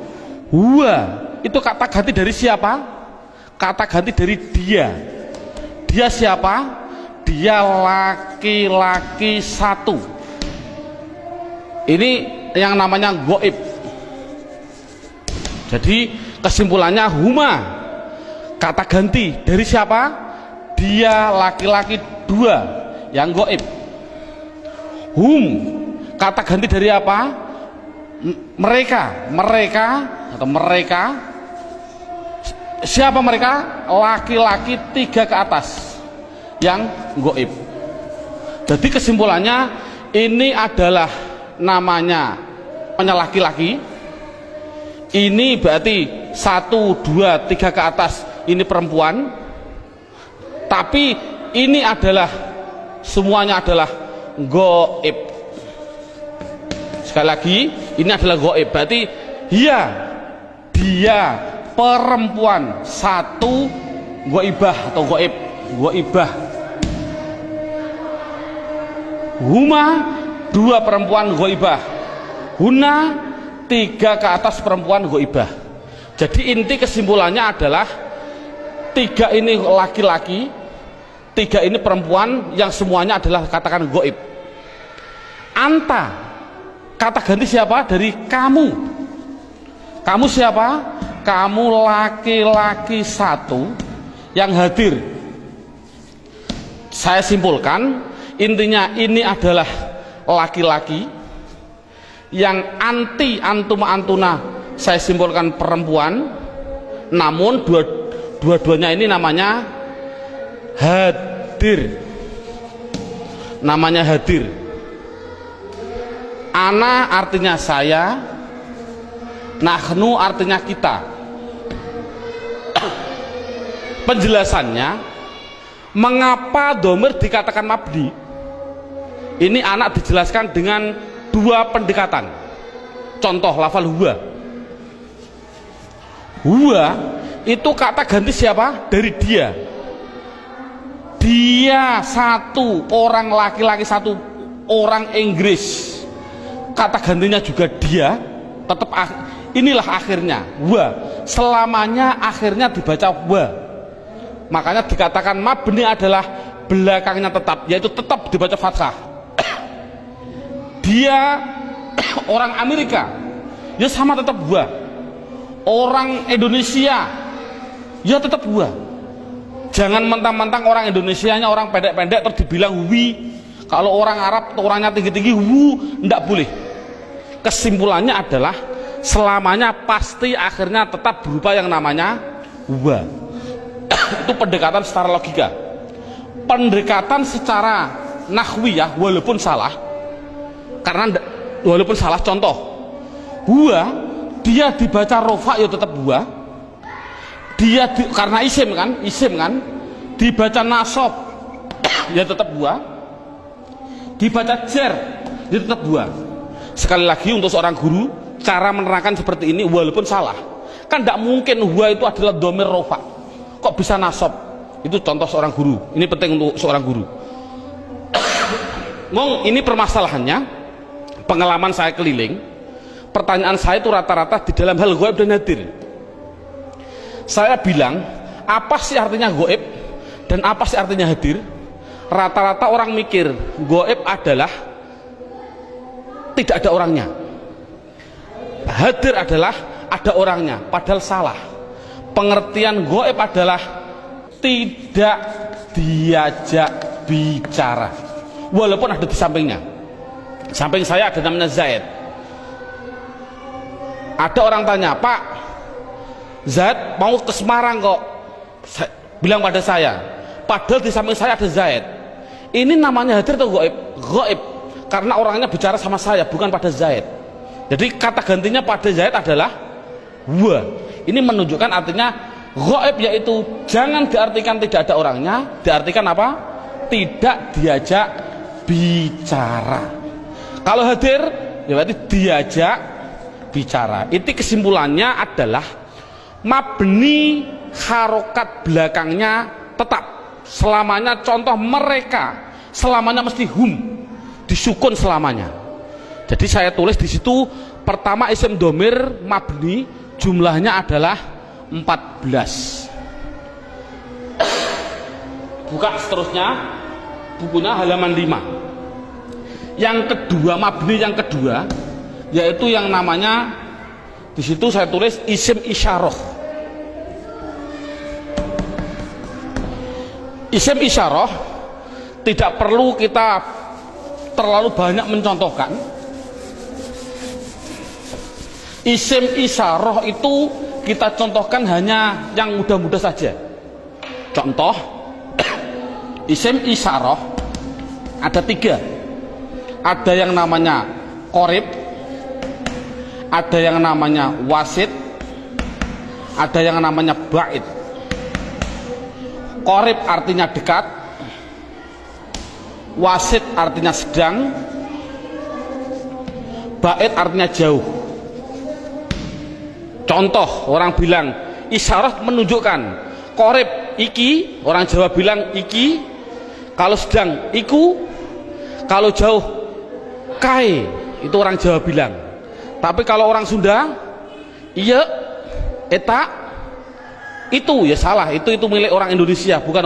huwa itu kata ganti dari siapa? Kata ganti dari dia. Dia siapa? Dia laki-laki 1. Ini yang namanya goib. Jadi kesimpulannya huma kata ganti dari siapa? Dia laki-laki 2 yang goib. Hum kata ganti dari apa? Mereka atau mereka. Siapa mereka? Laki-laki 3 ke atas yang goib. Jadi kesimpulannya ini adalah namanya laki-laki. Ini berarti 1, 2, 3 ke atas ini perempuan. Tapi ini adalah semuanya adalah goib. Sekali lagi ini adalah goib. Berarti dia perempuan 1 goibah atau goib, goibah. Huma 2 perempuan goibah. Huna 3 ke atas perempuan goibah. Jadi inti kesimpulannya adalah 3 ini laki-laki, 3 ini perempuan yang semuanya adalah katakan goib. Anta Kata ganti siapa? Dari kamu. Kamu siapa? Kamu laki-laki satu yang hadir. Saya simpulkan, intinya ini adalah laki-laki yang anti antuma antuna, saya simpulkan perempuan, namun dua-duanya ini namanya hadir. Namanya hadir. Ana artinya saya, nahnu artinya kita. Penjelasannya, mengapa domir dikatakan mabni? Ini anak dijelaskan dengan dua pendekatan. Contoh lafal huwa. Huwa itu kata ganti siapa? Dari dia. Dia satu, orang laki-laki satu, orang Inggris. Kata gantinya juga dia, tetap inilah akhirnya wa, selamanya akhirnya dibaca wa. Makanya dikatakan mabni adalah belakangnya tetap, yaitu tetap dibaca fathah. Dia orang Amerika, ya sama tetap wa. Orang Indonesia, ya tetap wa. Jangan mentang-mentang orang Indonesianya orang pendek-pendek terus dibilang wi. Kalau orang Arab orangnya tinggi-tinggi wu, ndak boleh. Kesimpulannya adalah selamanya pasti akhirnya tetap berupa yang namanya wa. Itu pendekatan secara logika. Pendekatan secara nahwiyah walaupun salah, karena walaupun salah, contoh huwa dia dibaca rofa ya tetap huwa. Dia karena isim kan dibaca nasab ya tetap huwa. Dibaca jar ya tetap huwa. Sekali lagi untuk seorang guru, cara menerangkan seperti ini walaupun salah, kan tidak mungkin huwa itu adalah domir rofa, kok bisa nasab. Itu contoh seorang guru, ini penting untuk seorang guru. Ngomong ini permasalahannya, pengalaman saya keliling, pertanyaan saya itu rata-rata di dalam hal gaib dan hadir. Saya bilang, apa sih artinya gaib dan apa sih artinya hadir? Rata-rata orang mikir gaib adalah tidak ada orangnya, hadir adalah ada orangnya, padahal salah. Pengertian gaib adalah tidak diajak bicara walaupun ada di sampingnya. Samping saya ada namanya Zaid. Ada orang tanya, Pak Zaid mau ke Semarang kok, bilang pada saya, padahal di samping saya ada Zaid. Ini namanya hadir atau gaib? Gaib, karena orangnya bicara sama saya, bukan pada Zaid. Jadi kata gantinya pada Zaid adalah wa. Ini menunjukkan artinya gaib, yaitu jangan diartikan tidak ada orangnya, diartikan apa? Tidak diajak bicara. Kalau hadir ya berarti diajak bicara. Itu kesimpulannya adalah mabni harokat belakangnya tetap selamanya. Contoh mereka selamanya mesti hum, disukun selamanya. Jadi saya tulis di situ pertama isim domir mabni jumlahnya adalah 14. Buka seterusnya bukunya halaman 5. Yang kedua, mabni yang kedua yaitu yang namanya di situ saya tulis isim isyarah. Isim isyarah tidak perlu kita terlalu banyak mencontohkan. Isim isyarah itu kita contohkan hanya yang mudah-mudah saja. Contoh isim isyarah ada 3. Ada yang namanya qorib, ada yang namanya wasit, ada yang namanya ba'id. Qorib artinya dekat, wasit artinya sedang, ba'id artinya jauh. Contoh orang bilang isyarat menunjukkan, qorib iki, orang Jawa bilang iki, kalau sedang iku, kalau jauh kai, itu orang Jawa bilang. Tapi kalau orang Sunda iya eta itu ya salah, itu milik orang Indonesia, bukan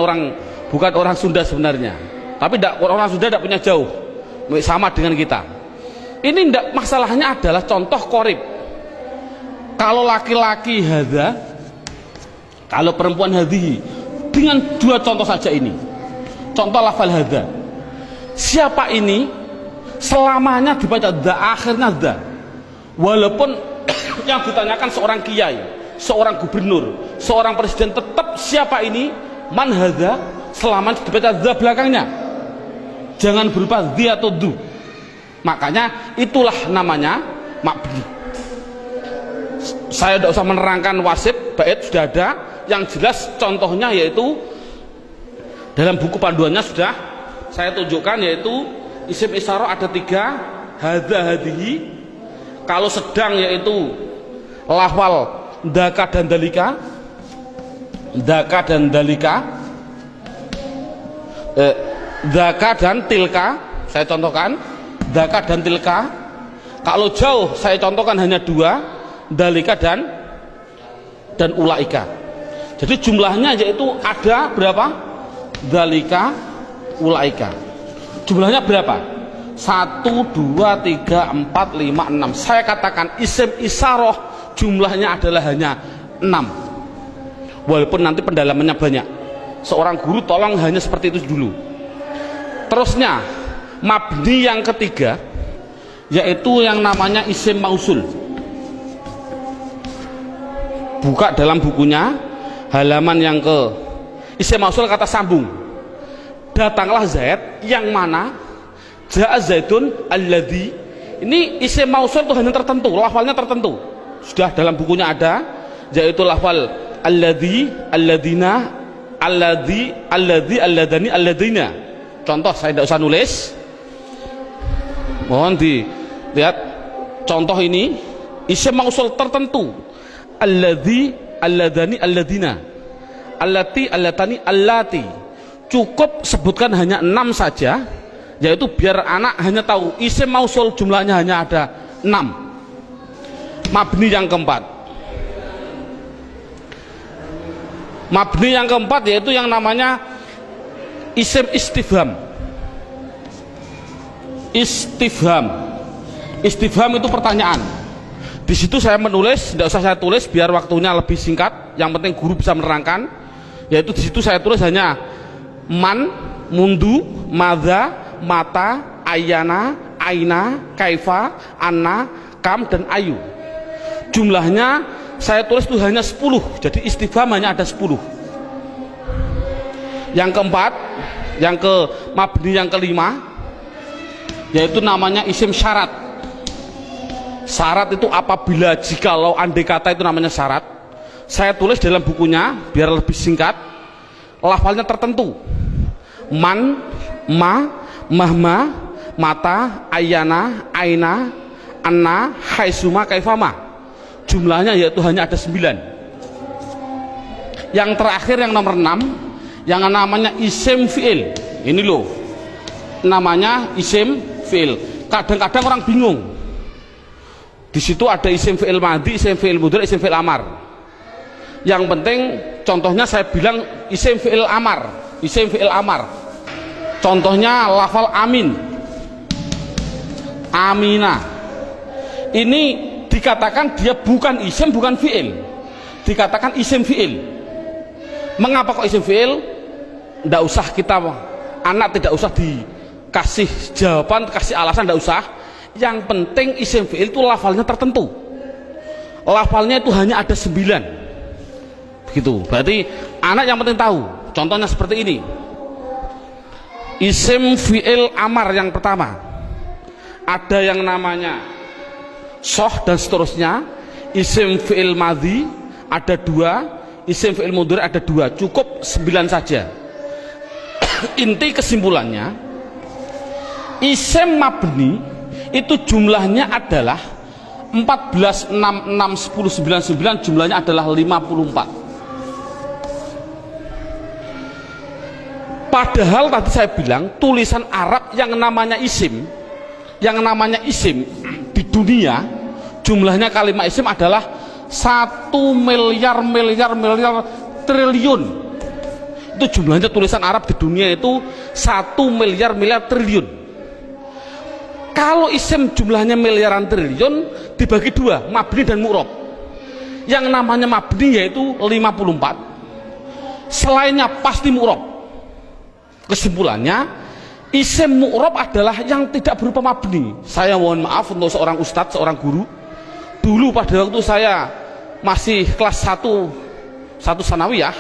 orang Sunda sebenarnya. Tapi orang Sunda tidak punya jauh, sama dengan kita. Ini ndak, masalahnya adalah contoh korib. Kalau laki-laki hadza, kalau perempuan hadhihi, dengan dua contoh saja ini. Contoh lafal hadza. Siapa ini? Selamanya dibaca dza, akhirnya dza. Walaupun yang ditanyakan seorang kiai, seorang gubernur, seorang presiden, tetap siapa ini? Man hadza, selamanya dibaca dza belakangnya. Jangan berupa dzi atau du. Makanya itulah namanya mabni. Saya tidak usah menerangkan wasif, bait sudah ada. Yang jelas contohnya yaitu dalam buku panduannya sudah saya tunjukkan, yaitu isim isyarah ada 3, hadza hadhihi. Kalau sedang yaitu lafal dzaka dan dalika, dzaka dan dalika, dzaka dan tilka. Saya contohkan dzaka dan tilka. Kalau jauh saya contohkan hanya 2, dalika dan ulaika. Jadi jumlahnya yaitu ada berapa? Dalika, ulaika. Jumlahnya berapa? 1, 2, 3, 4, 5, 6. Saya katakan isim isyarah jumlahnya adalah hanya 6. Walaupun nanti pendalamannya banyak. Seorang guru tolong hanya seperti itu dulu. Terusnya mabni yang ketiga yaitu yang namanya isim mausul. Buka dalam bukunya halaman yang ke isim mausul, kata sambung. Datanglah Zaid, yang mana ja'a Zaidun alladhi. Ini isim mausul itu hanya tertentu, lafalnya tertentu. Sudah dalam bukunya ada, yaitu lafal alladhi, alladina, alladhi, alladhi, alladani, alladina. Contoh saya tidak usah nulis, mohon dilihat contoh ini. Isim mausul tertentu, alladhi, alladani, alladina, allati, allatani, allati. Cukup sebutkan hanya 6 saja, yaitu biar anak hanya tahu isim mausul jumlahnya hanya ada 6. Mabni yang keempat, mabni yang keempat yaitu yang namanya isim istifham. Istifham, istifham itu pertanyaan. Di situ saya menulis, tidak usah saya tulis biar waktunya lebih singkat. Yang penting guru bisa menerangkan. Yaitu di situ saya tulis hanya man, mundu, madza, mata, ayana, aina, kaifa, anna, kam, dan ayu. Jumlahnya saya tulis itu hanya 10. Jadi istifham hanya ada 10. Yang keempat, yang ke mabni yang kelima, yaitu namanya isim syarat. Syarat itu apabila, jikalau, andai kata, itu namanya syarat. Saya tulis dalam bukunya biar lebih singkat. Lafalnya tertentu. Man, ma, mahma, mata, ayana, aina, anna, haisuma, kaifama. Jumlahnya yaitu hanya ada 9. Yang terakhir yang nomor 6, yang namanya isim fi'il. Ini loh, namanya isim fi'il. Kadang-kadang orang bingung. Di situ ada isim fi'il madhi, isim fi'il mudhari, isim fi'il amar. Yang penting contohnya saya bilang isim fi'il amar, isim fi'il amar. Contohnya lafal amin, amina. Ini dikatakan dia bukan isim, bukan fi'il. Dikatakan isim fi'il. Mengapa kok isim fi'il? Tidak usah kita, anak tidak usah dikasih jawaban, kasih alasan, tidak usah. Yang penting isim fi'il itu lafalnya tertentu. Lafalnya itu hanya ada 9. Begitu. Berarti anak yang penting tahu. Contohnya seperti ini. Isim fi'il amar yang pertama, ada yang namanya soh dan seterusnya. Isim fi'il madhi ada 2, isim fi'il mudhari ada 2. Cukup 9 saja. Inti kesimpulannya, isim mabni itu jumlahnya adalah 14, 6, 6, 10, 9, 9, jumlahnya adalah 54. Padahal tadi saya bilang tulisan Arab yang namanya isim di dunia jumlahnya kalimat isim adalah 1 miliar triliun. Itu jumlahnya tulisan Arab di dunia itu 1 miliar triliun. Kalau isim jumlahnya miliaran triliun dibagi dua, mabni dan mu'rob. Yang namanya mabni yaitu 54, selainnya pasti mu'rob. Kesimpulannya, isim mu'rob adalah yang tidak berupa mabni. Saya mohon maaf untuk seorang ustadz, seorang guru, dulu pada waktu saya masih kelas 1 sanawiyah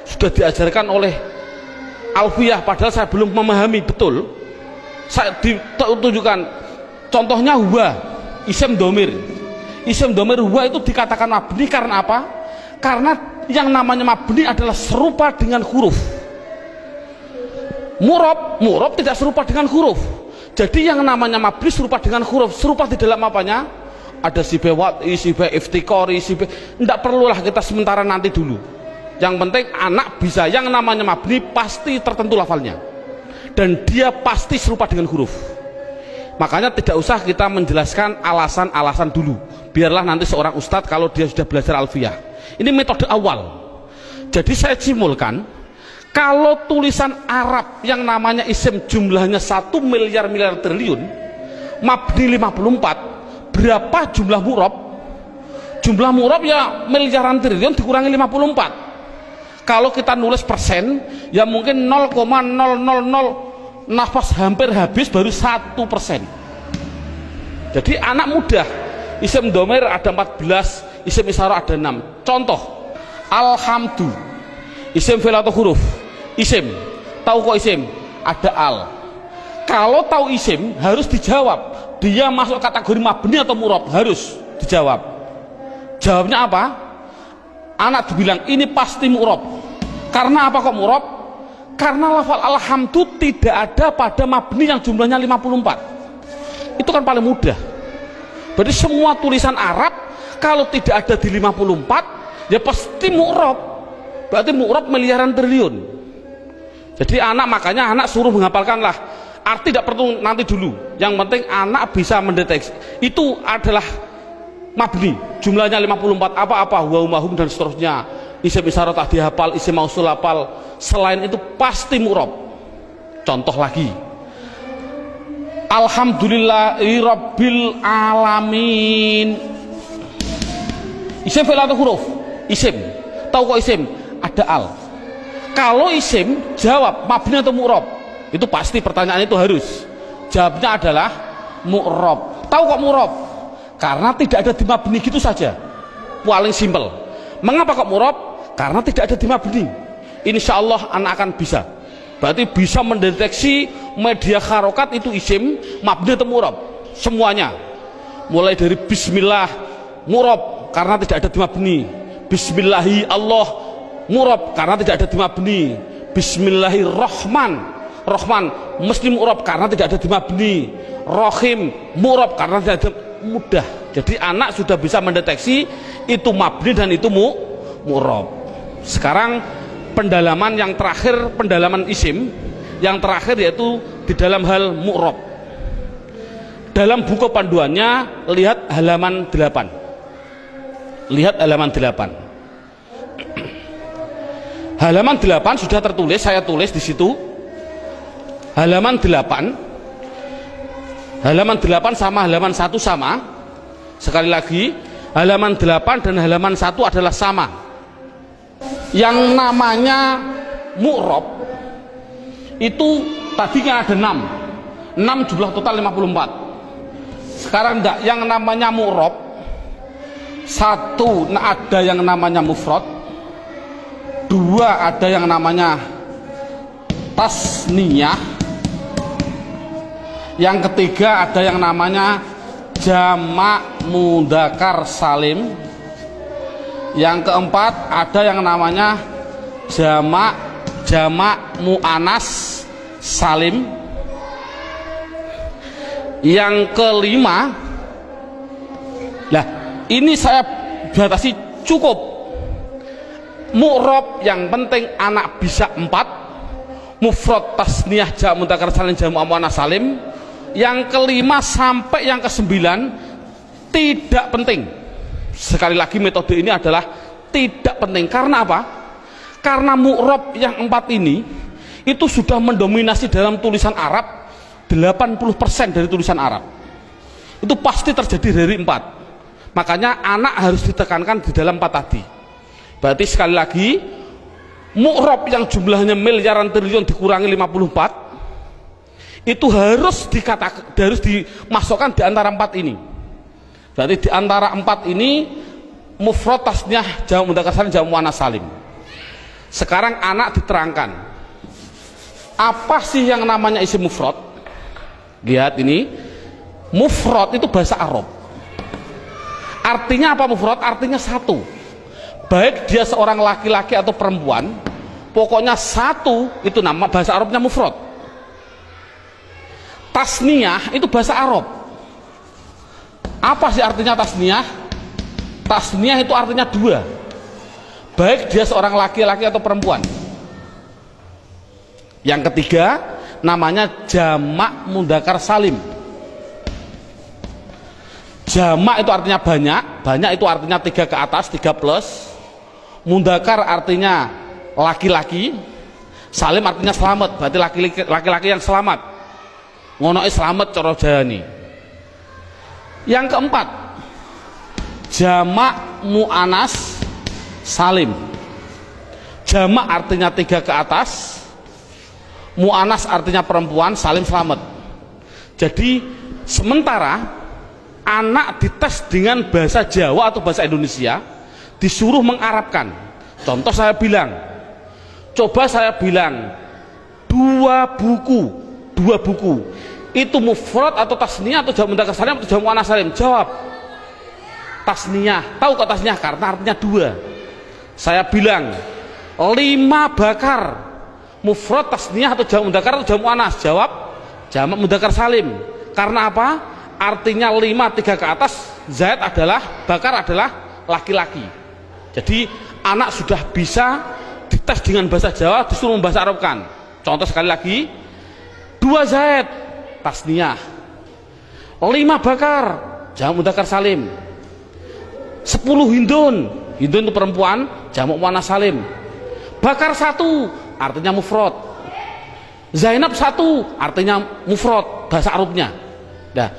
sudah diajarkan oleh alfiyah, padahal saya belum memahami betul. Saya ditunjukkan contohnya huwa, isim domir. Isim domir huwa itu dikatakan mabni karena apa? Karena yang namanya mabni adalah serupa dengan huruf. Murob tidak serupa dengan huruf. Jadi yang namanya mabni serupa dengan huruf. Serupa di dalam apanya? Ada sibe wat'i, sibe iftikori, sibe. Tidak perlulah kita sementara, nanti dulu. Yang penting anak bisa, yang namanya mabni pasti tertentu lafalnya, dan dia pasti serupa dengan huruf. Makanya tidak usah kita menjelaskan alasan-alasan dulu, biarlah nanti seorang ustadz kalau dia sudah belajar alfiyah. Ini metode awal. Jadi saya simulkan, kalau tulisan Arab yang namanya isim jumlahnya 1 miliar triliun, mabni 54, berapa jumlah mu'rob? Jumlah mu'rob ya miliaran triliun dikurangi 54. Kalau kita nulis persen, ya mungkin 0,000 nafas hampir habis baru 1%. Jadi anak mudah. Isim domir ada 14, isim isyarah ada 6. Contoh, alhamdu, isim fi'il atau huruf? Isim. Tahu kok isim? Ada al. Kalau tahu isim harus dijawab, dia masuk kategori mabni atau mu'rob, harus dijawab. Jawabnya apa? Anak dibilang ini pasti mu'rob. Karena apa kok mu'rob? Karena lafal alhamdu tidak ada pada mabni yang jumlahnya 54. Itu kan paling mudah. Berarti semua tulisan Arab kalau tidak ada di 54 ya pasti mu'rob. Berarti mu'rob miliaran triliun. Jadi makanya anak suruh menghafalkanlah. Arti tidak perlu nanti dulu. Yang penting anak bisa mendeteksi. Itu adalah mabni, jumlahnya 54, apa-apa, wa umahum dan seterusnya. Isim isyarah tak dihafal, isim mausul hafal. Selain itu pasti mu'rob. Contoh lagi, alhamdulillahi rabbil alamin. Isim fi'il atau huruf? Isim. Tahu kok isim? Ada al. Kalau isim, jawab mabni atau mu'rob? Itu pasti, pertanyaan itu harus. Jawabnya adalah mu'rob. Tahu kok mu'rob? Karena tidak ada di mabni, gitu saja. Paling simpel. Mengapa kok mu'rob? Karena tidak ada di mabni. Insya Allah anak akan bisa. Berarti bisa mendeteksi media harokat itu isim, mabni atau mu'rob. Semuanya. Mulai dari bismillah, mu'rob karena tidak ada di mabni. Bismillahi Allah, mu'rob karena tidak ada di mabni. Bismillahirrahman, Rahman mesti mu'rob karena tidak ada di mabni. Rohim, mu'rob karena tidak ada. Mudah. Jadi anak sudah bisa mendeteksi itu mabni dan itu mu'rob. Sekarang pendalaman yang terakhir, pendalaman isim yang terakhir, yaitu di dalam hal mu'rob. Dalam buku panduannya lihat halaman 8. Lihat halaman 8. Halaman 8 sudah tertulis, saya tulis di situ. Halaman 8. Halaman 8 sama halaman 1 sama. Sekali lagi, halaman 8 dan halaman 1 adalah sama. Yang namanya mu'rob itu tadi kan ada 6 jumlah total 54. Sekarang enggak, yang namanya mu'rob 1 ada yang namanya mufrad, 2 ada yang namanya tasniyah, yang ketiga ada yang namanya jamak mudzakkar salim, yang keempat ada yang namanya jamak muannas salim, yang kelima, lah ini saya batasi cukup mu'rob, yang penting anak bisa 4, mufrad tasniyah jamak mudzakkar salim jamak muannas salim. Yang kelima sampai yang ke-9 tidak penting. Sekali lagi, metode ini adalah tidak penting. Karena apa? Karena mu'rob yang 4 ini itu sudah mendominasi dalam tulisan Arab 80% dari tulisan Arab itu pasti terjadi dari 4. Makanya anak harus ditekankan di dalam 4 tadi. Berarti sekali lagi, mu'rab yang jumlahnya miliaran triliun dikurangi 54 itu harus dimasukkan di antara 4 ini. Berarti di antara 4 ini mufrad, tasniyah, jamak mudzakkar salim, jamak muannats salim. Sekarang anak diterangkan apa sih yang namanya isim mufrad. Lihat ini, mufrad itu bahasa Arab. Artinya apa mufrad? Artinya satu. Baik dia seorang laki-laki atau perempuan, pokoknya satu, itu nama bahasa Arabnya mufrad. Tasniyah itu bahasa Arab. Apa sih artinya tasniyah? Tasniyah itu artinya 2. Baik dia seorang laki-laki atau perempuan. Yang ketiga namanya jamak mudzakkar salim. Jamak itu artinya banyak, banyak itu artinya 3 ke atas, 3 plus. Mudzakkar artinya laki-laki, salim artinya selamat, berarti laki-laki yang selamat. Ngono selamat cara jayani. Yang keempat, jamak muannats salim. Jamak artinya 3 ke atas, muannats artinya perempuan, salim selamat. Jadi sementara anak dites dengan bahasa Jawa atau bahasa Indonesia, disuruh mengarabkan. Contoh saya bilang, coba saya bilang 2 buku itu mufrad atau tasniyah atau jamak mudzakkar salim atau jamak muannats salim? Jawab tasniyah. Tahu kok tasniyah? Karena artinya 2. Saya bilang 5 bakar, mufrad, tasniyah atau jamak mudzakkar atau jamak muannats? Jawab jamak mudzakkar salim. Karena apa? Artinya 5 3 ke atas, zaid adalah, bakar adalah laki-laki. Jadi anak sudah bisa dites dengan bahasa Jawa, disuruh membahasa Arabkan. Contoh sekali lagi, 2 zaid tasniyah, 5 bakar jamak mudzakkar salim, 10 hindun, hindun itu perempuan, jamak muannats salim. Bakar 1 artinya mufrad, Zainab 1 artinya mufrad bahasa Arabnya. Nah,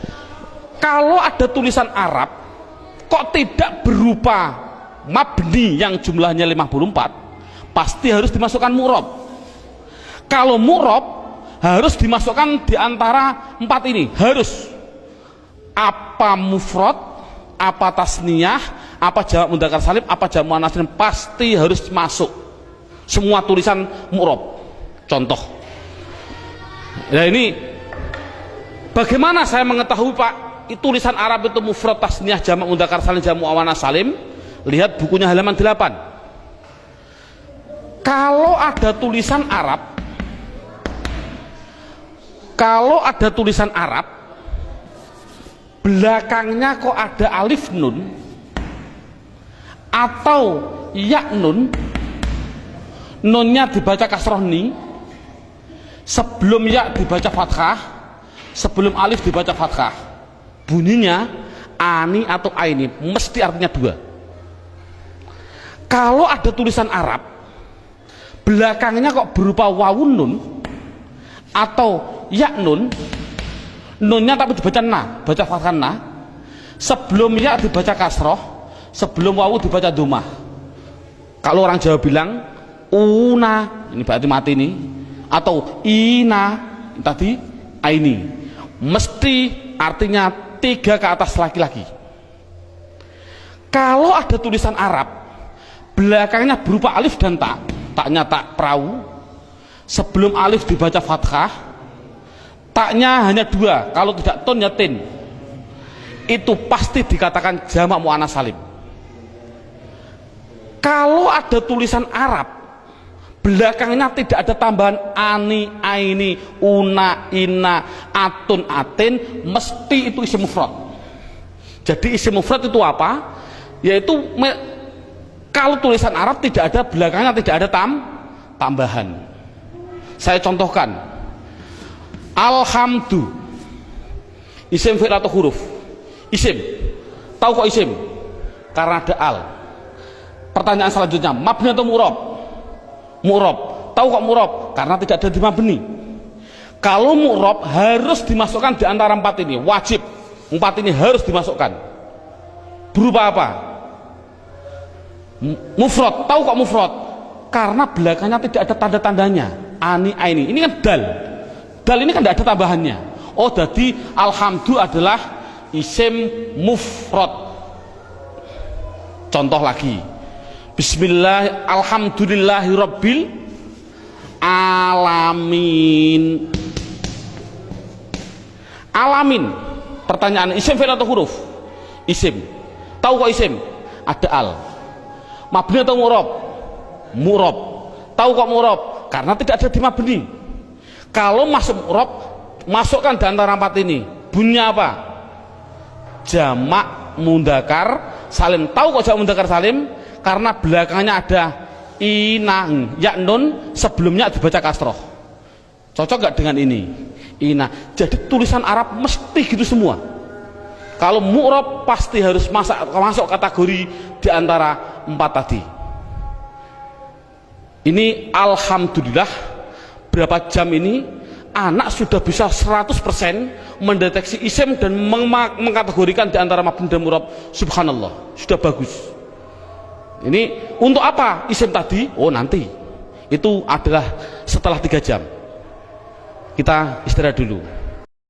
kalau ada tulisan Arab kok tidak berupa mabni yang jumlahnya 54, pasti harus dimasukkan mu'rab. Kalau mu'rab harus dimasukkan di antara 4 ini, harus apa mufrad, apa tasniyah, apa jamak mudzakkar salim, apa jamak muannats salim, pasti harus masuk semua tulisan mu'rab. Contoh, nah ini bagaimana saya mengetahui Pak tulisan Arab itu mufrad, tasniyah, jamak mudzakkar salim, jamak muannats salim? Lihat bukunya halaman 8. Kalau ada tulisan Arab, belakangnya kok ada alif nun atau ya nun, nunnya dibaca kasroh ni, sebelum ya dibaca fathah, sebelum alif dibaca fathah, bunyinya ani atau aini, mesti artinya 2. Kalau ada tulisan Arab belakangnya kok berupa wawun nun atau ya nun, nunnya tapi dibaca na, baca fathah na, sebelum ya dibaca kasroh, sebelum wawu dibaca domah. Kalau orang Jawa bilang una, ini berarti mati nih, atau ina tadi aini, mesti artinya 3 ke atas laki-laki. Kalau ada tulisan Arab belakangnya berupa alif dan tak, taknya tak perahu, sebelum alif dibaca fathah, taknya hanya 2, kalau tidak ton ya tin, itu pasti dikatakan jamak muannats salim. Kalau ada tulisan Arab belakangnya tidak ada tambahan ani, aini, una, ina, atun, atin, mesti itu isim mufrad. Jadi isim mufrad itu apa? Yaitu kalau tulisan Arab tidak ada belakangnya tidak ada tambahan. Saya contohkan, alhamdu, isim fi'il atau huruf? Isim. Tahu kok isim? Karena ada al. Pertanyaan selanjutnya, mabni atau mu'rab? Mu'rab. Tahu kok mu'rab? Karena tidak ada di mabni. Kalau mu'rob harus dimasukkan di antara empat ini, wajib. Empat ini harus dimasukkan. Berupa apa? Mufrad. Tahu kok mufrad? Karena belakangnya tidak ada tanda-tandanya. Ani, aini. Ini kan dal. Dal ini kan tidak ada tambahannya. Oh, jadi alhamdu adalah isim mufrad. Contoh lagi. Bismillah, alhamdulillahi rabbil alamin. Alamin. Pertanyaan, isim fi'il atau huruf? Isim. Tahu kok isim? Ada al. Mabni atau mu'rob? Mu'rob. Tahu kok mu'rob? Karena tidak ada di mabni. Kalau masuk mu'rob, masukkan di antara empat ini. Bunyinya apa? Jamak mudzakkar salim. Tahu kok jamak mudzakkar salim? Karena belakangnya ada inang, ya nun, sebelumnya dibaca kasroh. Cocok gak dengan ini? Ina. Jadi tulisan Arab mesti gitu semua. Kalau mu'rob pasti harus masuk kategori di antara empat tadi. Ini alhamdulillah berapa jam ini anak sudah bisa 100% mendeteksi isim dan mengkategorikan di antara mabni dan mu'rob. Subhanallah, sudah bagus. Ini untuk apa isim tadi? Oh, nanti. Itu adalah setelah 3 jam. Kita istirahat dulu.